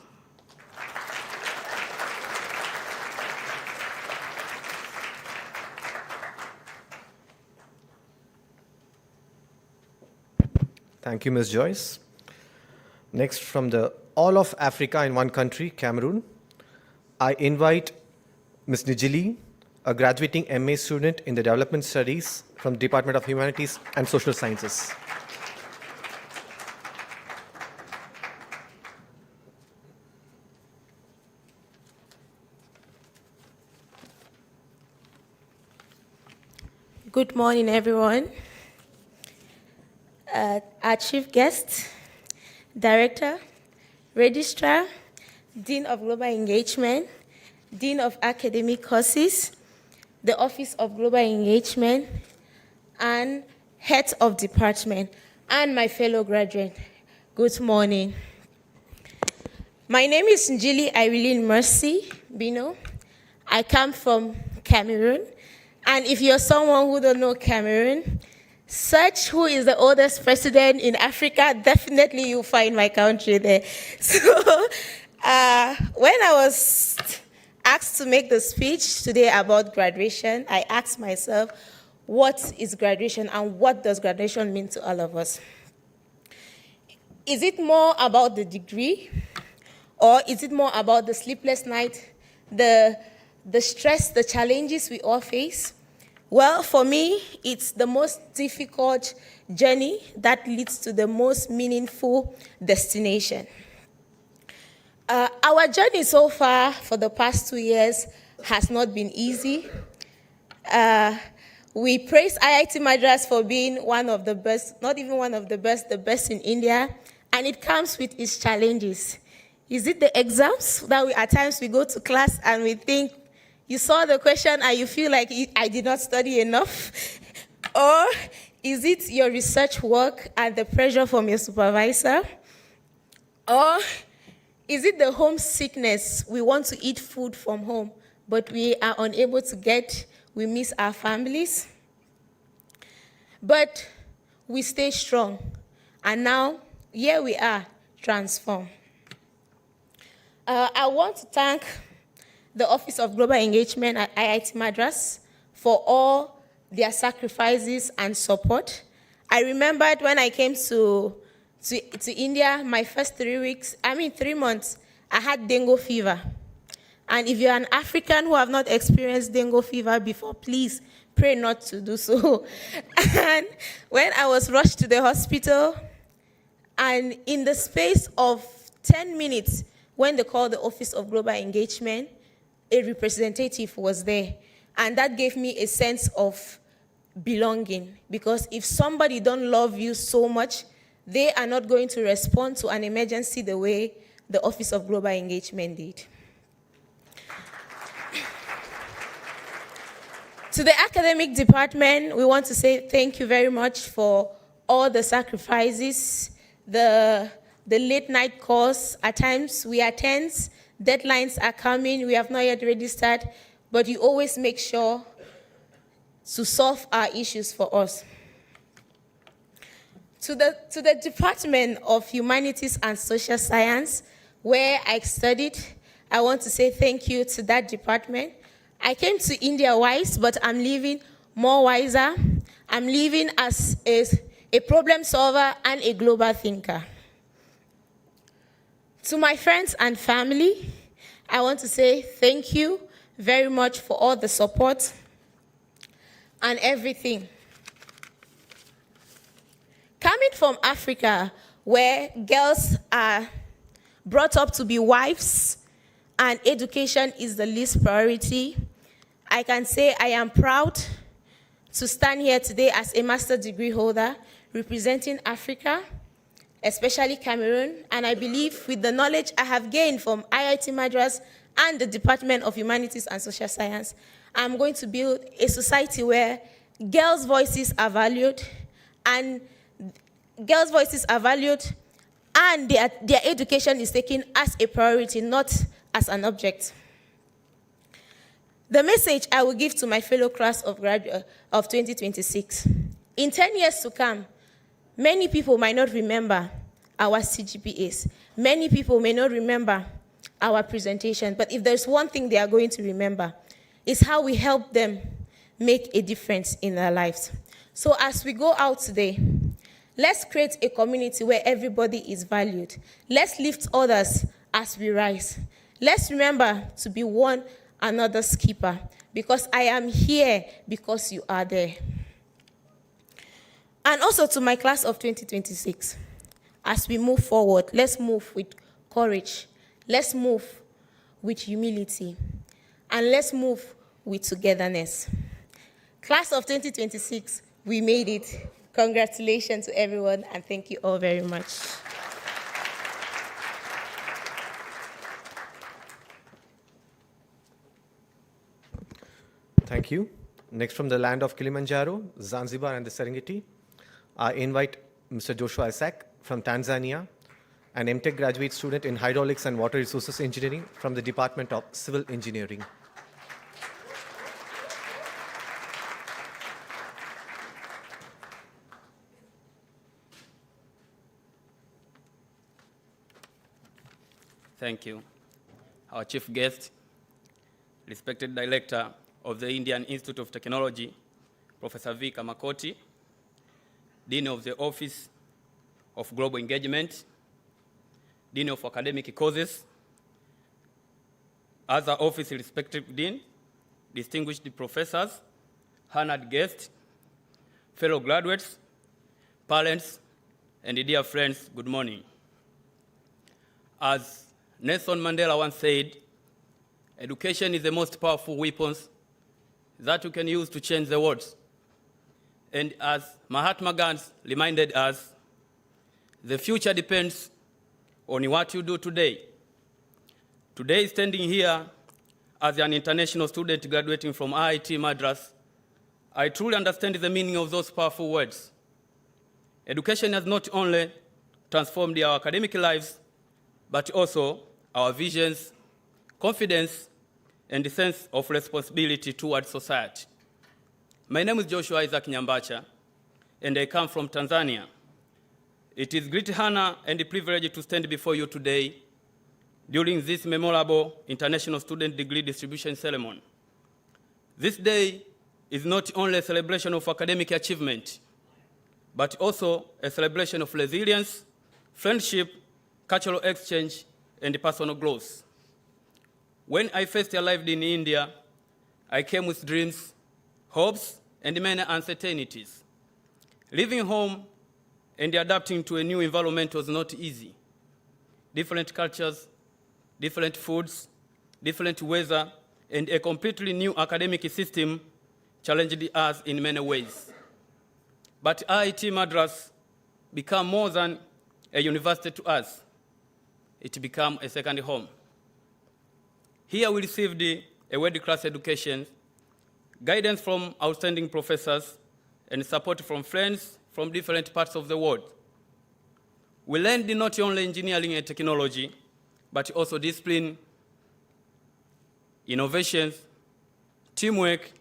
Thank you, Ms. Joyce. Next, from the All of Africa in One Country, Cameroon, I invite Ms. Nijili, a graduating MA student in the Development Studies from Department of Humanities and Social Sciences. Good morning, everyone. Our chief guest, director, registrar, dean of global engagement, dean of academic courses, the office of global engagement, and head of department, and my fellow graduate. Good morning. My name is Njili Irene Mercy Bino. I come from Cameroon, and if you're someone who don't know Cameroon, search who is the oldest president in Africa, definitely you'll find my country there. So when I was asked to make the speech today about graduation, I asked myself, what is graduation and what does graduation mean to all of us? Is it more about the degree, or is it more about the sleepless night, the stress, the challenges we all face? Well, for me, it's the most difficult journey that leads to the most meaningful destination. Our journey so far for the past 2 years has not been easy. We praise IIT Madras for being one of the best, not even one of the best in India, and it comes with its challenges. Is it the exams that at times we go to class and we think, you saw the question and you feel like I did not study enough? Or is it your research work and the pressure from your supervisor? Or is it the homesickness? We want to eat food from home, but we are unable to get, we miss our families. But we stay strong. And now, here we are, transformed. I want to thank the Office of Global Engagement at IIT Madras for all their sacrifices and support. I remembered when I came to India, my first 3 months, I had dengue fever. And if you're an African who have not experienced dengue fever before, please pray not to do so. And when I was rushed to the hospital, and in the space of 10 minutes, when they called the Office of Global Engagement, a representative was there. And that gave me a sense of belonging, because if somebody don't love you so much, they are not going to respond to an emergency the way the Office of Global Engagement did. To the academic department, we want to say thank you very much for all the sacrifices, the late night course. At times we are tense, deadlines are coming, we have not yet registered, but you always make sure to solve our issues for us. To the Department of Humanities and Social Science, where I studied, I want to say thank you to that department. I came to India wise, but I'm leaving more wiser. I'm leaving as a problem solver and a global thinker. To my friends and family, I want to say thank you very much for all the support and everything. Coming from Africa, where girls are brought up to be wives and education is the least priority, I can say I am proud to stand here today as a master's degree holder representing Africa, especially Cameroon, and I believe with the knowledge I have gained from IIT Madras and the Department of Humanities and Social Science, I'm going to build a society where girls' voices are valued, and their education is taken as a priority, not as an object. The message I will give to my fellow class of 2026. In 10 years to come, many people might not remember our CGPAs. Many people may not remember our presentation, but if there's one thing they are going to remember, it's how we help them make a difference in their lives. So as we go out today, let's create a community where everybody is valued. Let's lift others as we rise. Let's remember to be one another's keeper, because I am here because you are there. And also to my class of 2026, as we move forward, let's move with courage. Let's move with humility. And let's move with togetherness. Class of 2026, we made it. Congratulations to everyone, and thank you all very much. Thank you. Next, from the land of Kilimanjaro, Zanzibar, and the Serengeti, I invite Mr. Joshua Isaac from Tanzania, an MTech graduate student in Hydraulics and Water Resources Engineering from the Department of Civil Engineering. Thank you. Our chief guest, respected director of the Indian Institute of Technology, Professor V. Kamakoti, Dean of the Office of Global Engagement, Dean of Academic Courses, other office respective dean, distinguished professors, honored guests, fellow graduates, parents, and dear friends, good morning. As Nelson Mandela once said, education is the most powerful weapon that you can use to change the world. And as Mahatma Gandhi reminded us, the future depends on what you do today. Today, standing here as an international student graduating from IIT Madras, I truly understand the meaning of those powerful words. Education has not only transformed our academic lives, but also our visions, confidence, and the sense of responsibility towards society. My name is Joshua Isaac Nyambacha, and I come from Tanzania. It is great honor and a privilege to stand before you today during this memorable International Student Degree Distribution Ceremony. This day is not only a celebration of academic achievement, but also a celebration of resilience, friendship, cultural exchange, and personal growth. When I first arrived in India, I came with dreams, hopes, and many uncertainties. Leaving home and adapting to a new environment was not easy. Different cultures, different foods, different weather, and a completely new academic system challenged us in many ways. But IIT Madras became more than a university to us. It became a second home. Here we received a world-class education, guidance from outstanding professors, and support from friends from different parts of the world. We learned not only engineering and technology, but also discipline, innovations, teamwork,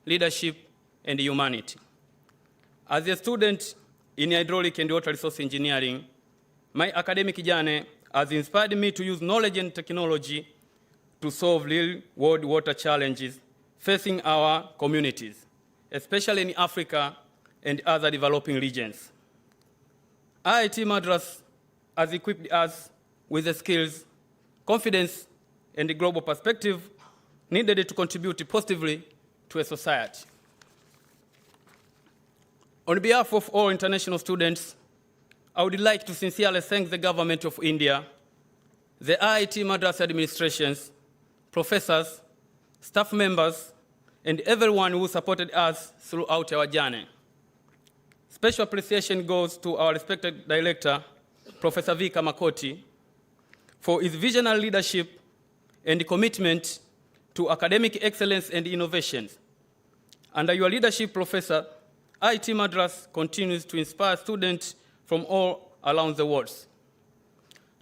leadership, and humanity. As a student in hydraulic and water resource engineering, my academic journey has inspired me to use knowledge and technology to solve real-world water challenges facing our communities, especially in Africa and other developing regions. IIT Madras has equipped us with the skills, confidence, and the global perspective needed to contribute positively to a society. On behalf of all international students, I would like to sincerely thank the government of India, the IIT Madras administrations, professors, staff members, and everyone who supported us throughout our journey. Special appreciation goes to our respected director, Professor V. Kamakoti, for his visionary leadership and commitment to academic excellence and innovations. Under your leadership, Professor, IIT Madras continues to inspire students from all around the world.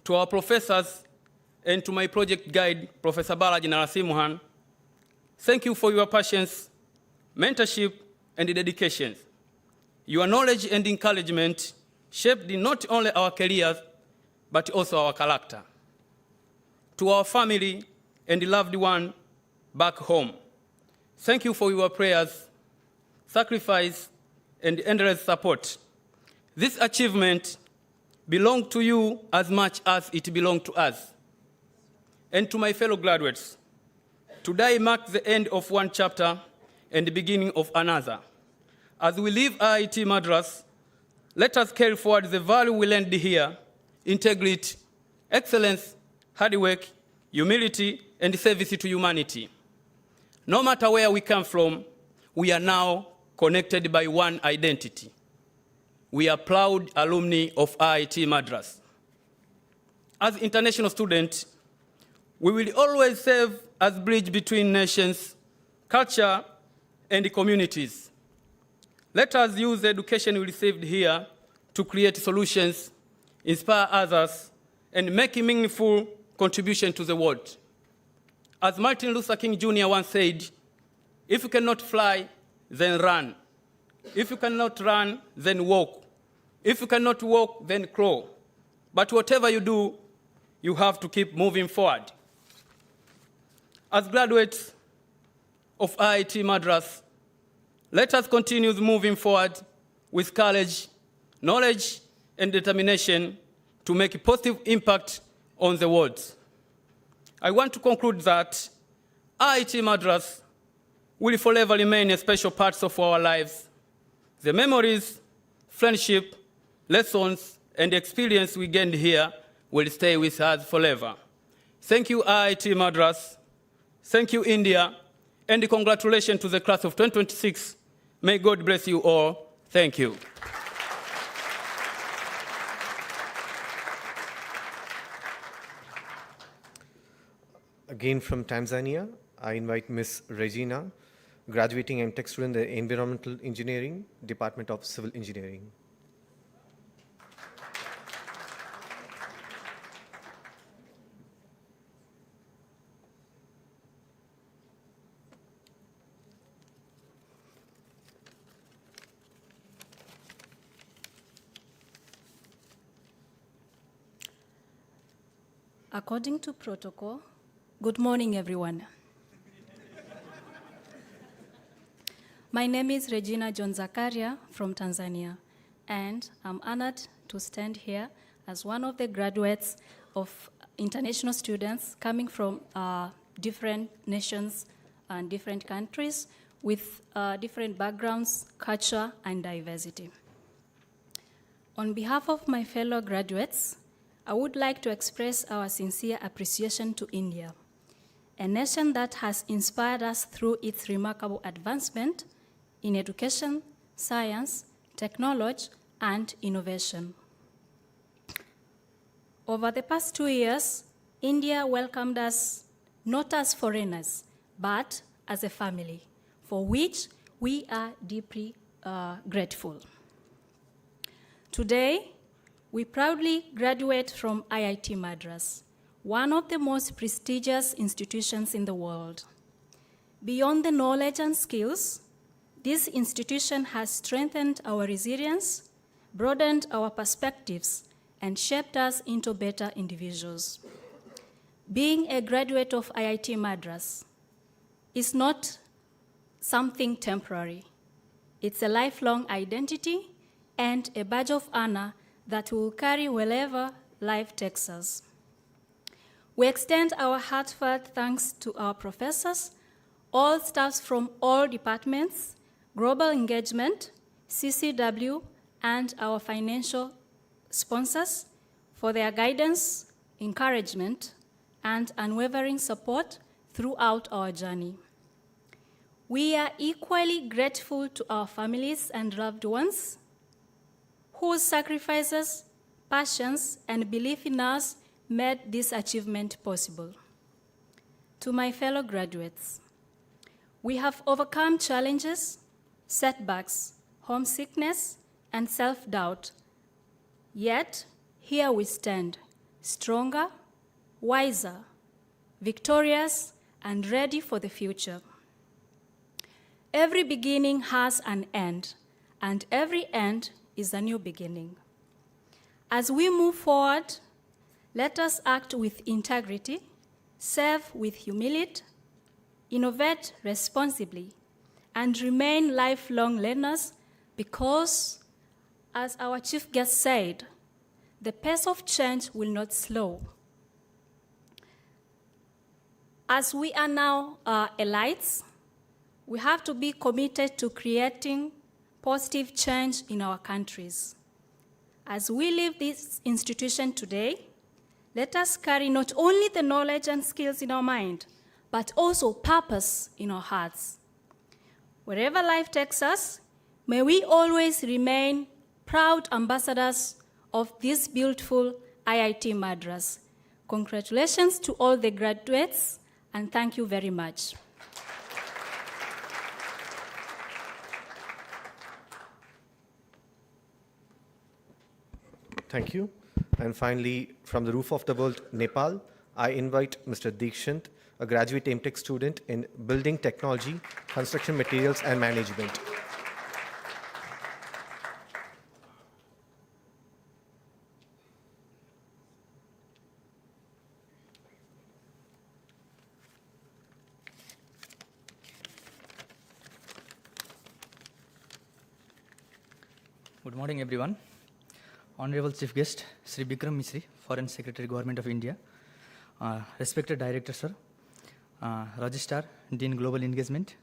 To our professors and to my project guide, Professor Balaji Narasimhan, thank you for your patience, mentorship, and dedication. Your knowledge and encouragement shaped not only our careers, but also our character. To our family and loved one back home, thank you for your prayers, sacrifice, and endless support. This achievement belongs to you as much as it belongs to us. And to my fellow graduates, today marks the end of one chapter and the beginning of another. As we leave IIT Madras, let us carry forward the value we learned here: integrity, excellence, hard work, humility, and service to humanity. No matter where we come from, we are now connected by one identity. We are proud alumni of IIT Madras. As international students, we will always serve as bridge between nations, culture, and communities. Let us use the education we received here to create solutions, inspire others, and make a meaningful contribution to the world. As Martin Luther King Jr. once said, if you cannot fly, then run. If you cannot run, then walk. If you cannot walk, then crawl. But whatever you do, you have to keep moving forward. As graduates of IIT Madras, let us continue moving forward with courage, knowledge, and determination to make a positive impact on the world. I want to conclude that IIT Madras will forever remain a special part of our lives. The memories, friendship, lessons, and experience we gained here will stay with us forever. Thank you, IIT Madras. Thank you, India. And congratulations to the class of 2026. May God bless you all. Thank you. Again from Tanzania, I invite Ms. Regina, graduating MTech student in the Environmental Engineering, Department of Civil Engineering. According to protocol, good morning, everyone. My name is Regina John Zakaria from Tanzania, and I'm honored to stand here as one of the graduates of international students coming from different nations and different countries with different backgrounds, culture, and diversity. On behalf of my fellow graduates, I would like to express our sincere appreciation to India, a nation that has inspired us through its remarkable advancement in education, science, technology, and innovation. Over the past 2 years, India welcomed us not as foreigners, but as a family, for which we are deeply grateful. Today, we proudly graduate from IIT Madras, one of the most prestigious institutions in the world. Beyond the knowledge and skills, this institution has strengthened our resilience, broadened our perspectives, and shaped us into better individuals. Being a graduate of IIT Madras is not something temporary. It's a lifelong identity and a badge of honor that we will carry wherever life takes us. We extend our heartfelt thanks to our professors, all staffs from all departments, global engagement, CCW, and our financial sponsors for their guidance, encouragement, and unwavering support throughout our journey. We are equally grateful to our families and loved ones whose sacrifices, passions, and belief in us made this achievement possible. To my fellow graduates, we have overcome challenges, setbacks, homesickness, and self-doubt. Yet, here we stand, stronger, wiser, victorious, and ready for the future. Every beginning has an end, and every end is a new beginning. As we move forward, let us act with integrity, serve with humility, innovate responsibly, and remain lifelong learners because, as our chief guest said, the pace of change will not slow. As we are now elites, we have to be committed to creating positive change in our countries. As we leave this institution today, let us carry not only the knowledge and skills in our mind, but also purpose in our hearts. Wherever life takes us, may we always remain proud ambassadors of this beautiful IIT Madras. Congratulations to all the graduates, and thank you very much. Thank you. And finally, from the roof of the world, Nepal, I invite Mr. Dikshant, a graduate MTech student in Building Technology, Construction Materials and Management. Good morning, everyone. Honorable Chief Guest, Sri Vikram Misri, Foreign Secretary, Government of India. Respected Director, Sir, Registrar, Dean Global Engagement,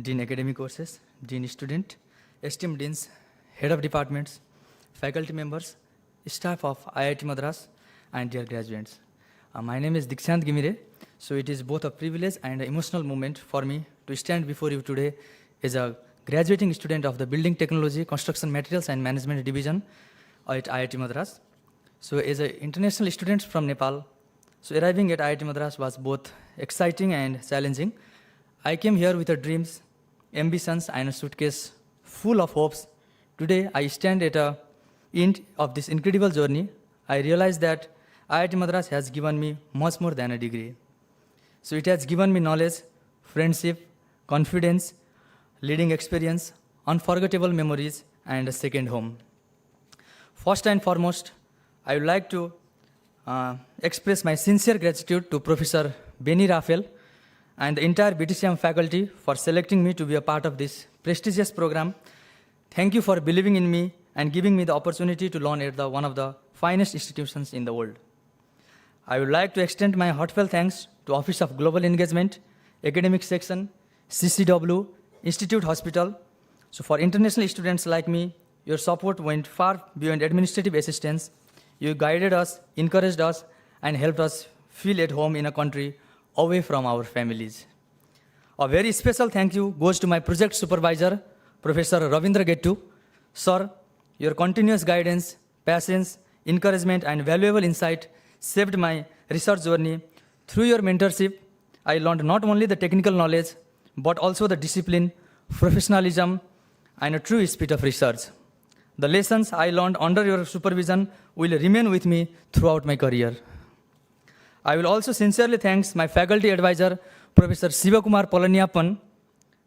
Dean Academic Courses, Dean Student, esteemed Deans, Head of Departments, faculty members, staff of IIT Madras, and dear graduates. My name is Dikshant Gimire, so it is both a privilege and an emotional moment for me to stand before you today as a graduating student of the Building Technology, Construction Materials and Management Division at IIT Madras. So as an international student from Nepal, so arriving at IIT Madras was both exciting and challenging. I came here with dreams, ambitions, and a suitcase full of hopes. Today, I stand at the end of this incredible journey. I realize that IIT Madras has given me much more than a degree. So it has given me knowledge, friendship, confidence, leading experience, unforgettable memories, and a second home. First and foremost, I would like to express my sincere gratitude to Professor Benny Raphael and the entire BTCM faculty for selecting me to be a part of this prestigious program. Thank you for believing in me and giving me the opportunity to learn at one of the finest institutions in the world. I would like to extend my heartfelt thanks to Office of Global Engagement, Academic Section, CCW, Institute Hospital. So for international students like me, your support went far beyond administrative assistance. You guided us, encouraged us, and helped us feel at home in a country away from our families. A very special thank you goes to my project supervisor, Professor Ravindra Gettu. Sir, your continuous guidance, patience, encouragement, and valuable insight saved my research journey. Through your mentorship, I learned not only the technical knowledge, but also the discipline, professionalism, and a true spirit of research. The lessons I learned under your supervision will remain with me throughout my career. I will also sincerely thank my faculty advisor, Professor Sivakumar Palaniappan,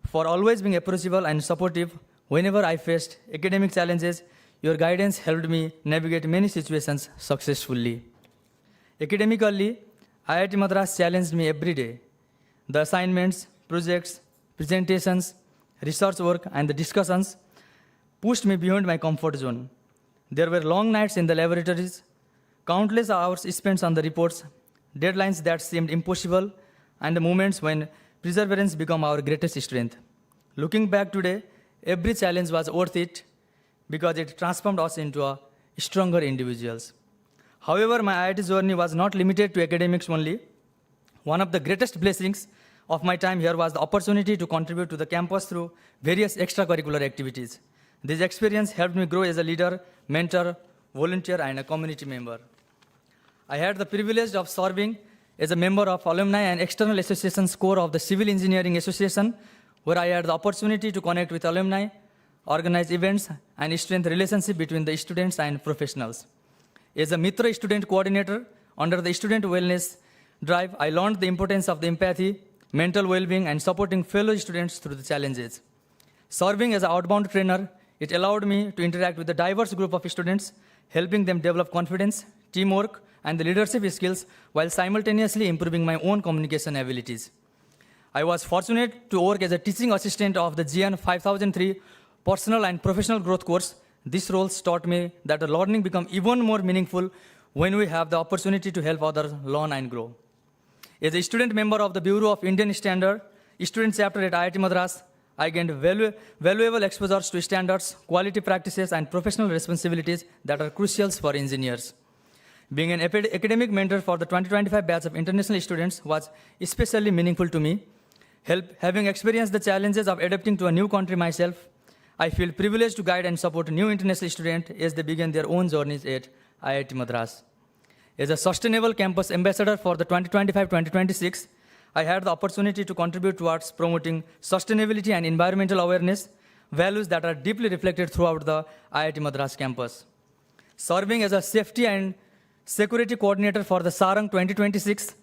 for always being approachable and supportive whenever I faced academic challenges. Your guidance helped me navigate many situations successfully. Academically, IIT Madras challenged me every day. The assignments, projects, presentations, research work, and the discussions pushed me beyond my comfort zone. There were long nights in the laboratories, countless hours spent on the reports, deadlines that seemed impossible, and the moments when perseverance became our greatest strength. Looking back today, every challenge was worth it because it transformed us into a stronger individuals. However, my IIT journey was not limited to academics only. One of the greatest blessings of my time here was the opportunity to contribute to the campus through various extracurricular activities. This experience helped me grow as a leader, mentor, volunteer, and a community member. I had the privilege of serving as a member of Alumni and External Associations Core of the Civil Engineering Association, where I had the opportunity to connect with alumni, organize events, and strengthen relationship between the students and professionals. As a Mitra student coordinator under the Student Wellness Drive, I learned the importance of the empathy, mental well-being, and supporting fellow students through the challenges. Serving as an outbound trainer, it allowed me to interact with a diverse group of students, helping them develop confidence, teamwork, and the leadership skills while simultaneously improving my own communication abilities. I was fortunate to work as a teaching assistant of the GN 5003 Personal and Professional Growth course. These roles taught me that the learning becomes even more meaningful when we have the opportunity to help others learn and grow. As a student member of the Bureau of Indian Standard, student chapter at IIT Madras, I gained valuable exposures to standards, quality practices, and professional responsibilities that are crucial for engineers. Being an academic mentor for the 2025 batch of international students was especially meaningful to me. Having experienced the challenges of adapting to a new country myself, I feel privileged to guide and support new international students as they begin their own journeys at IIT Madras. As a sustainable campus ambassador for the 2025-2026, I had the opportunity to contribute towards promoting sustainability and environmental awareness, values that are deeply reflected throughout the IIT Madras campus. Serving as a safety and security coordinator for the Sarang 2026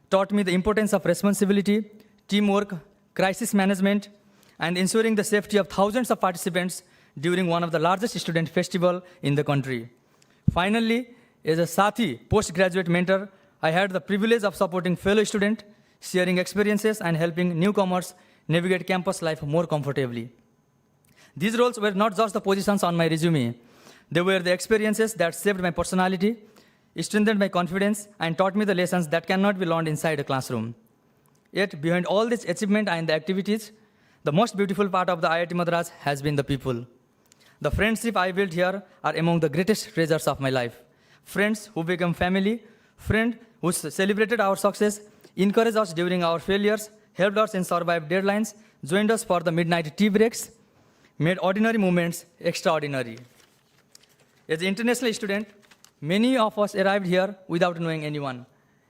taught me the importance of responsibility, teamwork, crisis management, and ensuring the safety of thousands of participants during one of the largest student festivals in the country. Finally, as a Sathi postgraduate mentor, I had the privilege of supporting fellow students, sharing experiences, and helping newcomers navigate campus life more comfortably. These roles were not just the positions on my resume. They were the experiences that shaped my personality, strengthened my confidence, and taught me the lessons that cannot be learned inside a classroom. Yet, behind all this achievement and the activities, the most beautiful part of the IIT Madras has been the people. The friendship I built here are among the greatest treasures of my life. Friends who become family, friends who celebrated our success, encouraged us during our failures, helped us in survive deadlines, joined us for the midnight tea breaks, made ordinary moments extraordinary. As an international student, many of us arrived here without knowing anyone.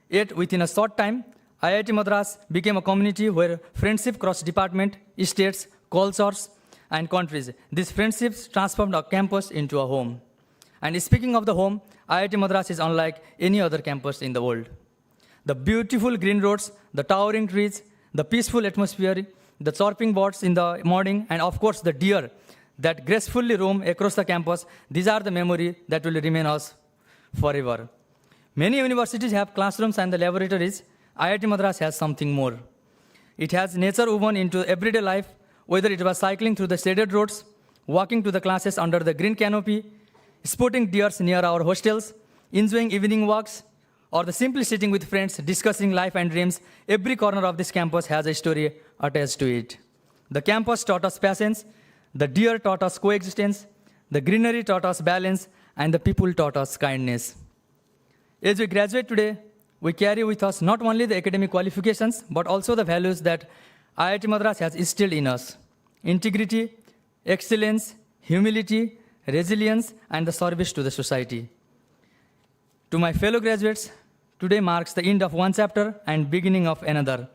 Yet, within a short time, IIT Madras became a community where friendship crossed department, states, cultures, and countries. These friendships transformed our campus into a home. And speaking of the home, IIT Madras is unlike any other campus in the world. The beautiful green roads, the towering trees, the peaceful atmosphere, the chirping birds in the morning, and of course the deer that gracefully roam across the campus, these are the memories that will remain us forever. Many universities have classrooms and the laboratories. IIT Madras has something more. It has nature woven into everyday life, whether it was cycling through the shaded roads, walking to the classes under the green canopy, spotting deers near our hostels, enjoying evening walks, or the simply sitting with friends discussing life and dreams, every corner of this campus has a story attached to it. The campus taught us patience, the deer taught us coexistence, the greenery taught us balance, and the people taught us kindness. As we graduate today, we carry with us not only the academic qualifications, but also the values that IIT Madras has instilled in us: integrity, excellence, humility, resilience, and the service to the society. To my fellow graduates, today marks the end of one chapter and beginning of another.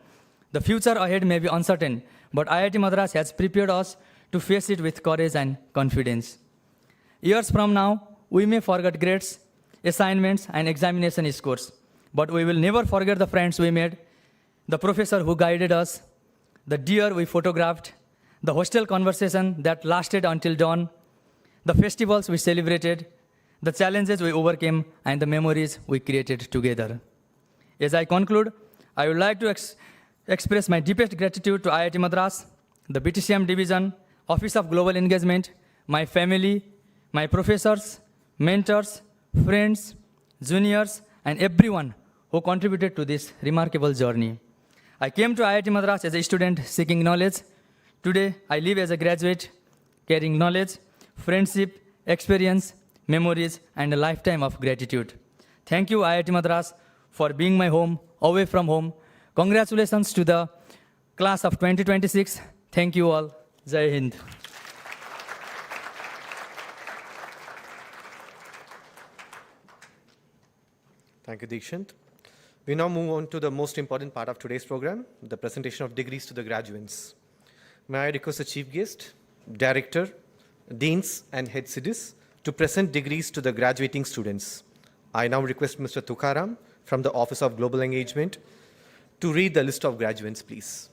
The future ahead may be uncertain, but IIT Madras has prepared us to face it with courage and confidence. Years from now, we may forget grades, assignments, and examination scores, but we will never forget the friends we made, the professor who guided us, the deer we photographed, the hostel conversation that lasted until dawn, the festivals we celebrated, the challenges we overcame, and the memories we created together. As I conclude, I would like to express my deepest gratitude to IIT Madras, the BTCM Division, Office of Global Engagement, my family, my professors, mentors, friends, juniors, and everyone who contributed to this remarkable journey. I came to IIT Madras as a student seeking knowledge. Today, I live as a graduate carrying knowledge, friendship, experience, memories, and a lifetime of gratitude. Thank you, IIT Madras, for being my home, away from home. Congratulations to the class of 2026. Thank you all. Jai Hind. Thank you, Dikshant. We now move on to the most important part of today's program, the presentation of degrees to the graduates. May I request the chief guest, director, deans, and head CIDIs to present degrees to the graduating students. I now request Mr. Tukaram from the Office of Global Engagement to read the list of graduates, please.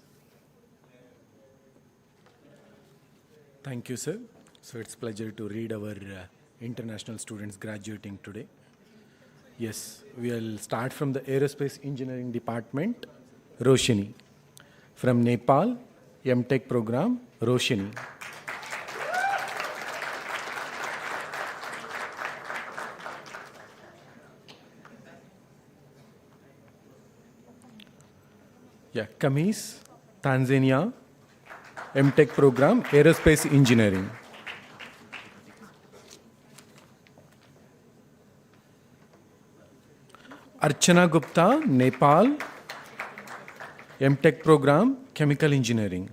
Thank you, sir. So it's a pleasure to read our international students graduating today. Yes, we will start from the Aerospace Engineering Department, Roshini. From Nepal, MTech program, Roshini. Yeah, Kamis, Tanzania, MTech program, Aerospace Engineering. Archana Gupta, Nepal, MTech program, Chemical Engineering.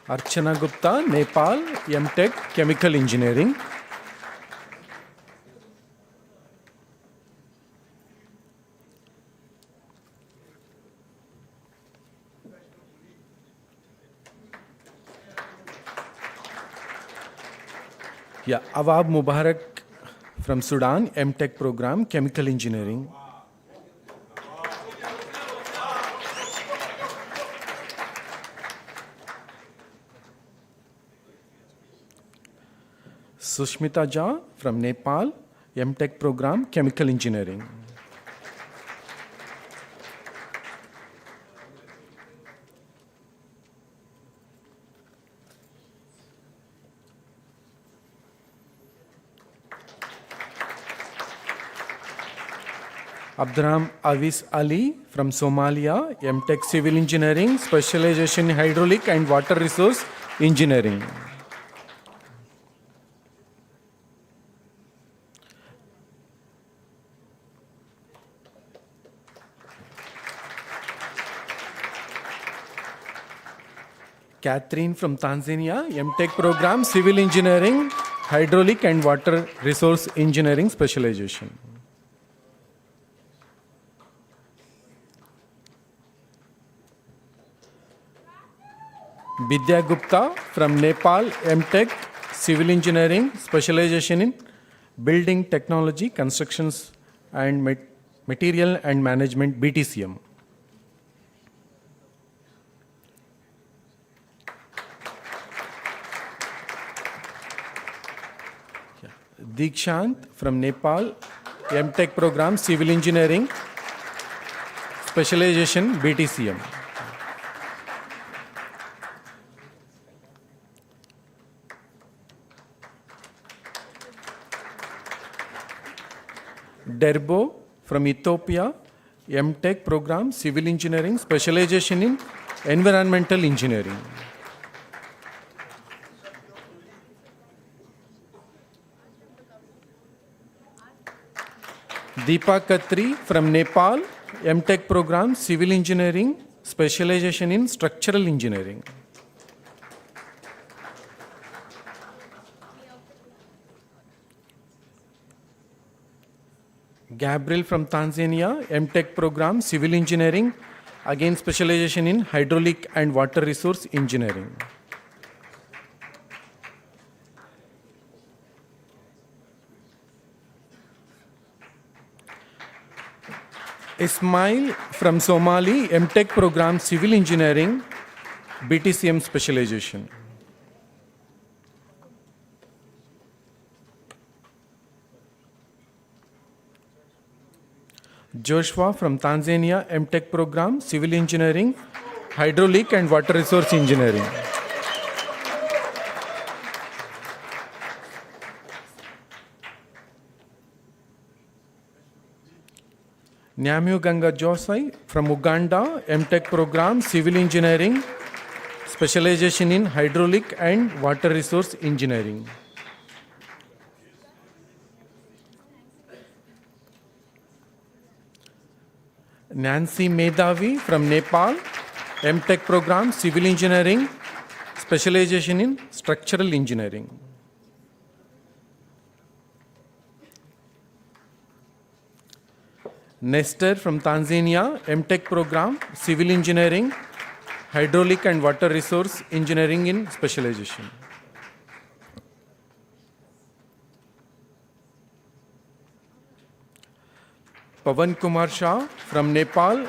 Archana Gupta, Nepal, MTech, Chemical Engineering. Yeah, Awab Mubarak from Sudan, MTech program, Chemical Engineering. Sushmita Jha from Nepal, MTech program, Chemical Engineering. Abdurrahman Avis Ali from Somalia, MTech Civil Engineering, specialization in Hydraulic and Water Resource Engineering. Catherine from Tanzania, MTech program, Civil Engineering, Hydraulic and Water Resource Engineering specialization. Vidya Gupta from Nepal, MTech, Civil Engineering, specialization in Building Technology, Constructions and Material and Management, BTCM. Dikshant from Nepal, MTech program, Civil Engineering, specialization BTCM. Derbo from Ethiopia, MTech program, Civil Engineering, specialization in Environmental Engineering. Deepa Khatri from Nepal, MTech program, Civil Engineering, specialization in Structural Engineering. Gabriel from Tanzania, MTech program, Civil Engineering, again specialization in Hydraulic and Water Resource Engineering. Ismail from Somali, MTech program, Civil Engineering, BTCM specialization. Joshua from Tanzania, MTech program, Civil Engineering, Hydraulic and Water Resource Engineering. Nyamyu Ganga Josai from Uganda, MTech program, Civil Engineering, specialization in Hydraulic and Water Resource Engineering. Nancy Medhavi from Nepal, MTech program, Civil Engineering, specialization in Structural Engineering. Nestor from Tanzania, MTech program, Civil Engineering, Hydraulic and Water Resource Engineering in specialization. Pavan Kumar Shah from Nepal,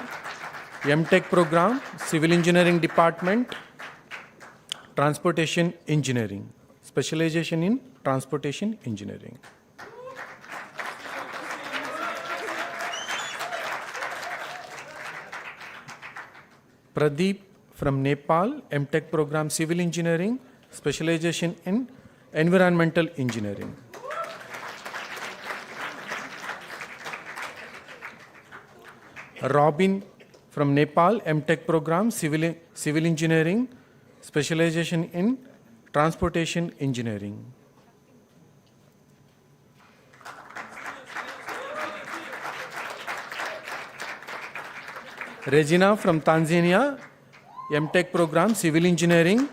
MTech program, Civil Engineering Department, Transportation Engineering, specialization in Transportation Engineering. Pradeep from Nepal, MTech program, Civil Engineering, specialization in Environmental Engineering. Robin from Nepal, MTech program, Civil Engineering, specialization in Transportation Engineering. Regina from Tanzania, MTech program, Civil Engineering,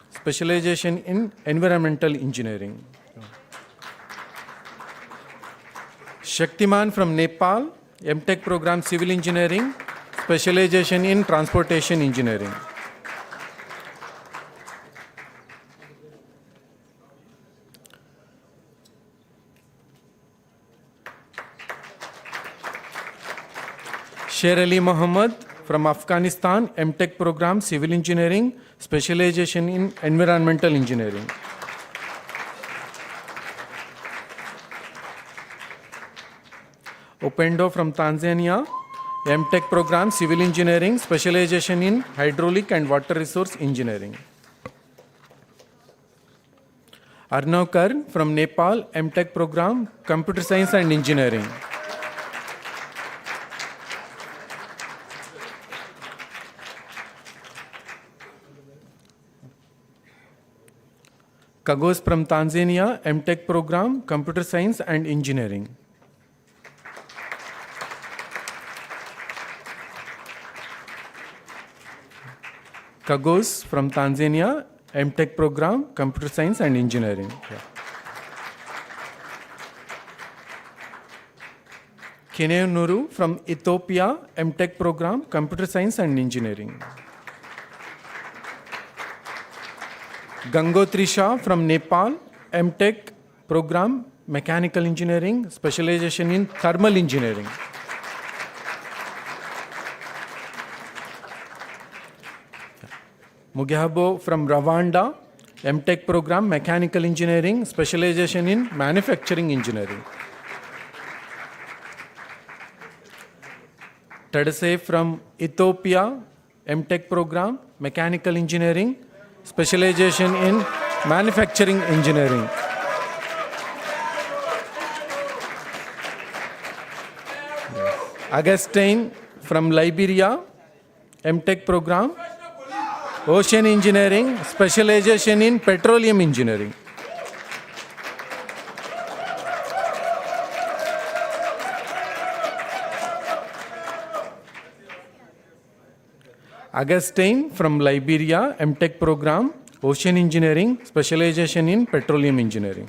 specialization in Environmental Engineering. Shaktiman from Nepal, MTech program, Civil Engineering, specialization in Transportation Engineering. Sher Ali Mohammed from Afghanistan, MTech program, Civil Engineering, specialization in Environmental Engineering. Upendo from Tanzania, MTech program, Civil Engineering, specialization in Hydraulic and Water Resource Engineering. Arnav Karn from Nepal, MTech program, Computer Science and Engineering. Kagos from Tanzania, MTech program, Computer Science and Engineering. Kagos from Tanzania, MTech program, Computer Science and Engineering. Yeah. Kineo Nuru from Ethiopia, MTech program, Computer Science and Engineering. Gangotri Shah from Nepal, MTech program, Mechanical Engineering, specialization in Thermal Engineering. Mugabo from Rwanda, MTech program, Mechanical Engineering, specialization in Manufacturing Engineering. Tadase from Ethiopia, MTech program, Mechanical Engineering, specialization in Manufacturing Engineering. Augustine from Liberia, MTech program, Ocean Engineering, specialization in Petroleum Engineering. Augustine from Liberia, MTech program, Ocean Engineering, specialization in Petroleum Engineering.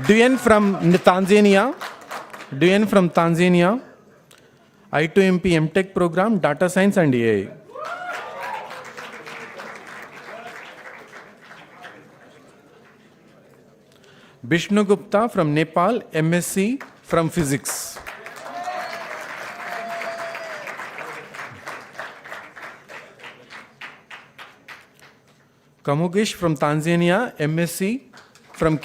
Duyen from Tanzania, I2MP MTech program, Data Science and AI. Bishnu Gupta from Nepal, MSc from Physics. Kamugish from Tanzania, MSc from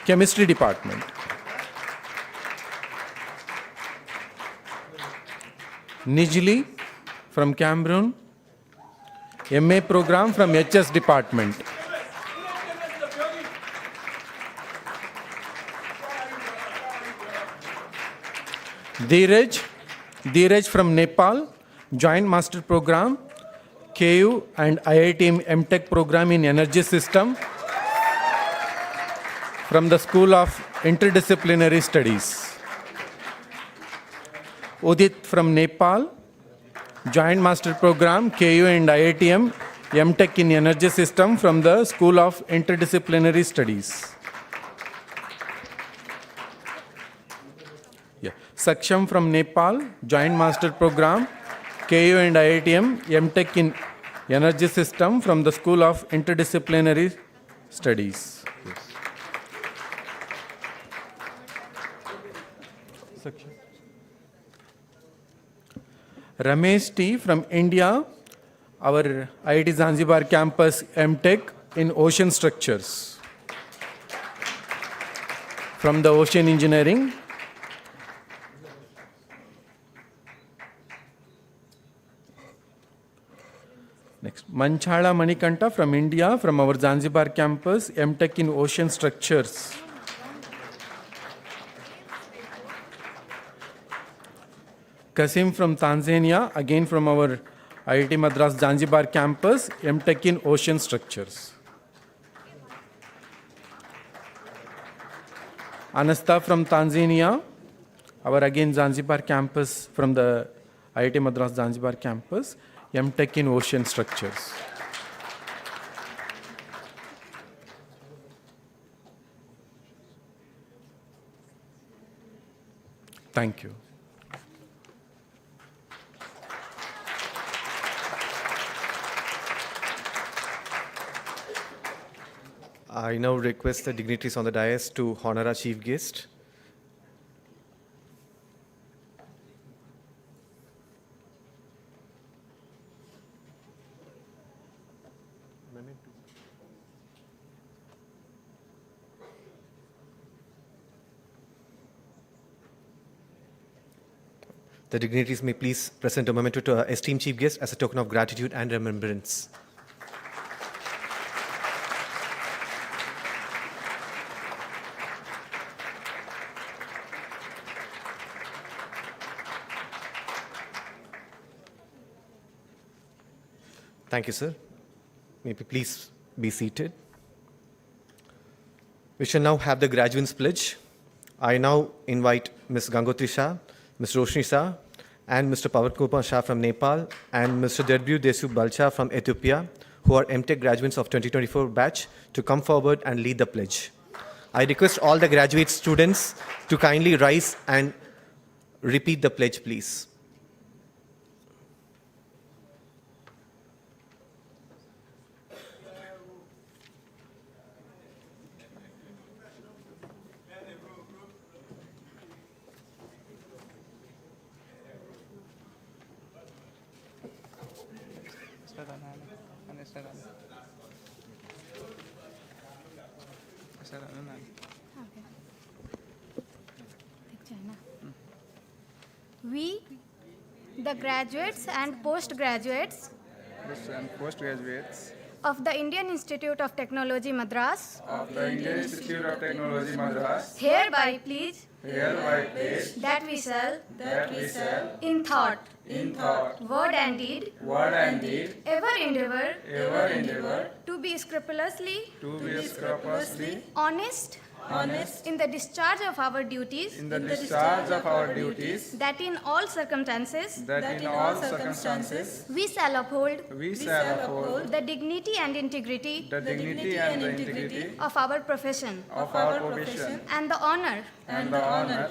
Chemistry Department. Nijli from Cameroon, MA program from HS Department. Dheeraj from Nepal, Joint Master Program, KU and IIT MTech program in Energy System from the School of Interdisciplinary Studies. Udit from Nepal, Joint Master Program, KU and IITM MTech in Energy System from the School of Interdisciplinary Studies. Saksham from Nepal, Joint Master Program, KU and IITM, MTech in Energy System from the School of Interdisciplinary Studies. Yes. Ramesh T from India, our IIT Zanzibar campus, MTech in Ocean Structures from the Ocean Engineering. Next, Manchala Manikanta from India, from our Zanzibar campus, MTech in Ocean Structures. Kasim from Tanzania, again from our IIT Madras Zanzibar campus, MTech in Ocean Structures. Anasta from Tanzania, our again Zanzibar campus from the IIT Madras Zanzibar campus, MTech in Ocean Structures. Thank you. I now request the dignitaries on the dais to honor our chief guest. The dignitaries may please present a memento to our esteemed chief guest as a token of gratitude and remembrance. Thank you, sir. May we please be seated. We shall now have the graduates pledge. I now invite Ms. Gangotri Shah, Ms. Roshni Shah, and Mr. Pawan Kumar Shah from Nepal, and Mr. Derbu Desu Balcha from Ethiopia, who are MTech graduates of 2024 batch, to come forward and lead the pledge. I request all the graduate students to kindly rise and repeat the pledge, please. We, the graduates and postgraduates of the Indian Institute of Technology Madras hereby pledge that we shall in thought, word and deed ever endeavor to be scrupulously honest in the discharge of our duties, that in all circumstances we shall uphold the dignity and integrity of our profession and the honor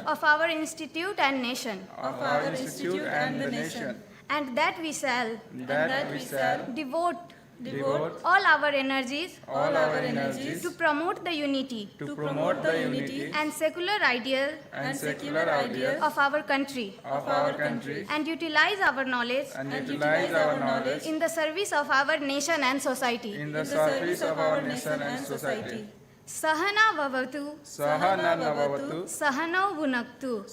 of our institute and nation, and that we shall devote all our energies to promote the unity and secular ideal of our country, and utilize our knowledge in the service of our nation and society. Sahana Vavatu, Sahano Bhunaktu,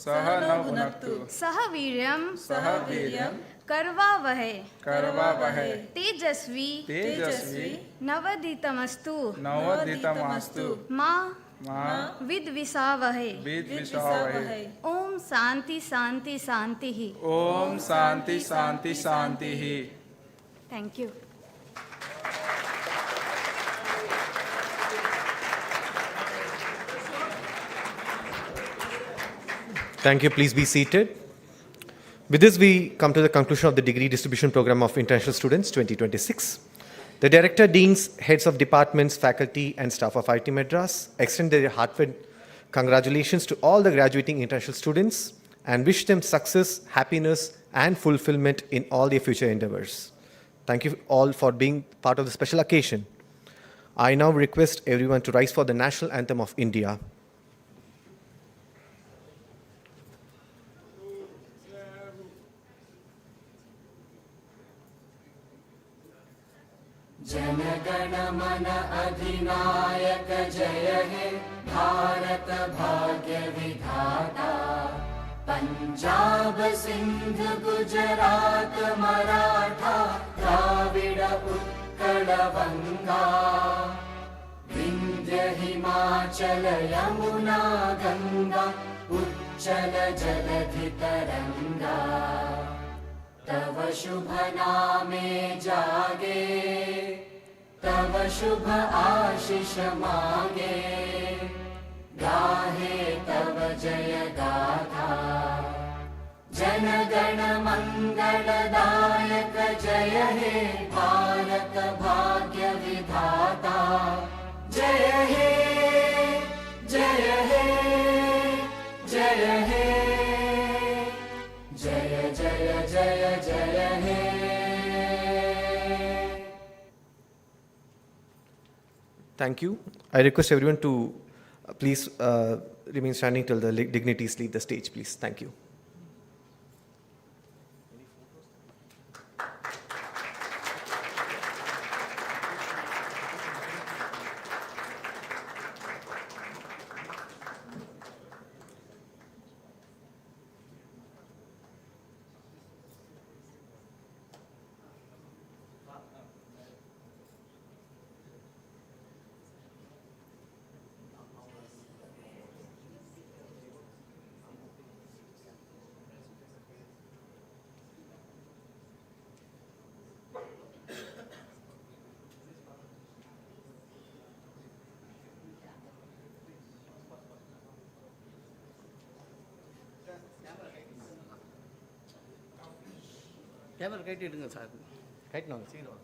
Saha Viryam, Karva Vahe, Tejasvi, Navaditamastu, Ma Vidvisavahe, Om Santi Santi Santihi. Om Santi Santi Santihi. Thank you. Thank you. Please be seated. With this, we come to the conclusion of the degree distribution program of international students 2026. The director, deans, heads of departments, faculty, and staff of IIT Madras extend their heartfelt congratulations to all the graduating international students and wish them success, happiness, and fulfillment in all their future endeavors. Thank you all for being part of the special occasion. I now request everyone to rise for the national anthem of India. जनगण मन अधिनायक जय हे भारत भाग्य विधाता पंजाब सिंध गुजरात मराठा द्राविड उत्कल बंगा विंध्य हिमाचल यमुना गंगा उच्चल जलधि तरंगा तव शुभ नामे जागे तव शुभ आशीष मांगे गाहे तव जय गाथा जन गण मंगलदायक जय हे भारत भाग्य विधाता जय हे जय हे जय हे जय जय जय जय हे. Thank you. I request everyone to please remain standing till the dignitaries leave the stage, please. Thank you. Camera கைட்டிடுங்க சார் கைட்டினாங்க சீக்கிரம்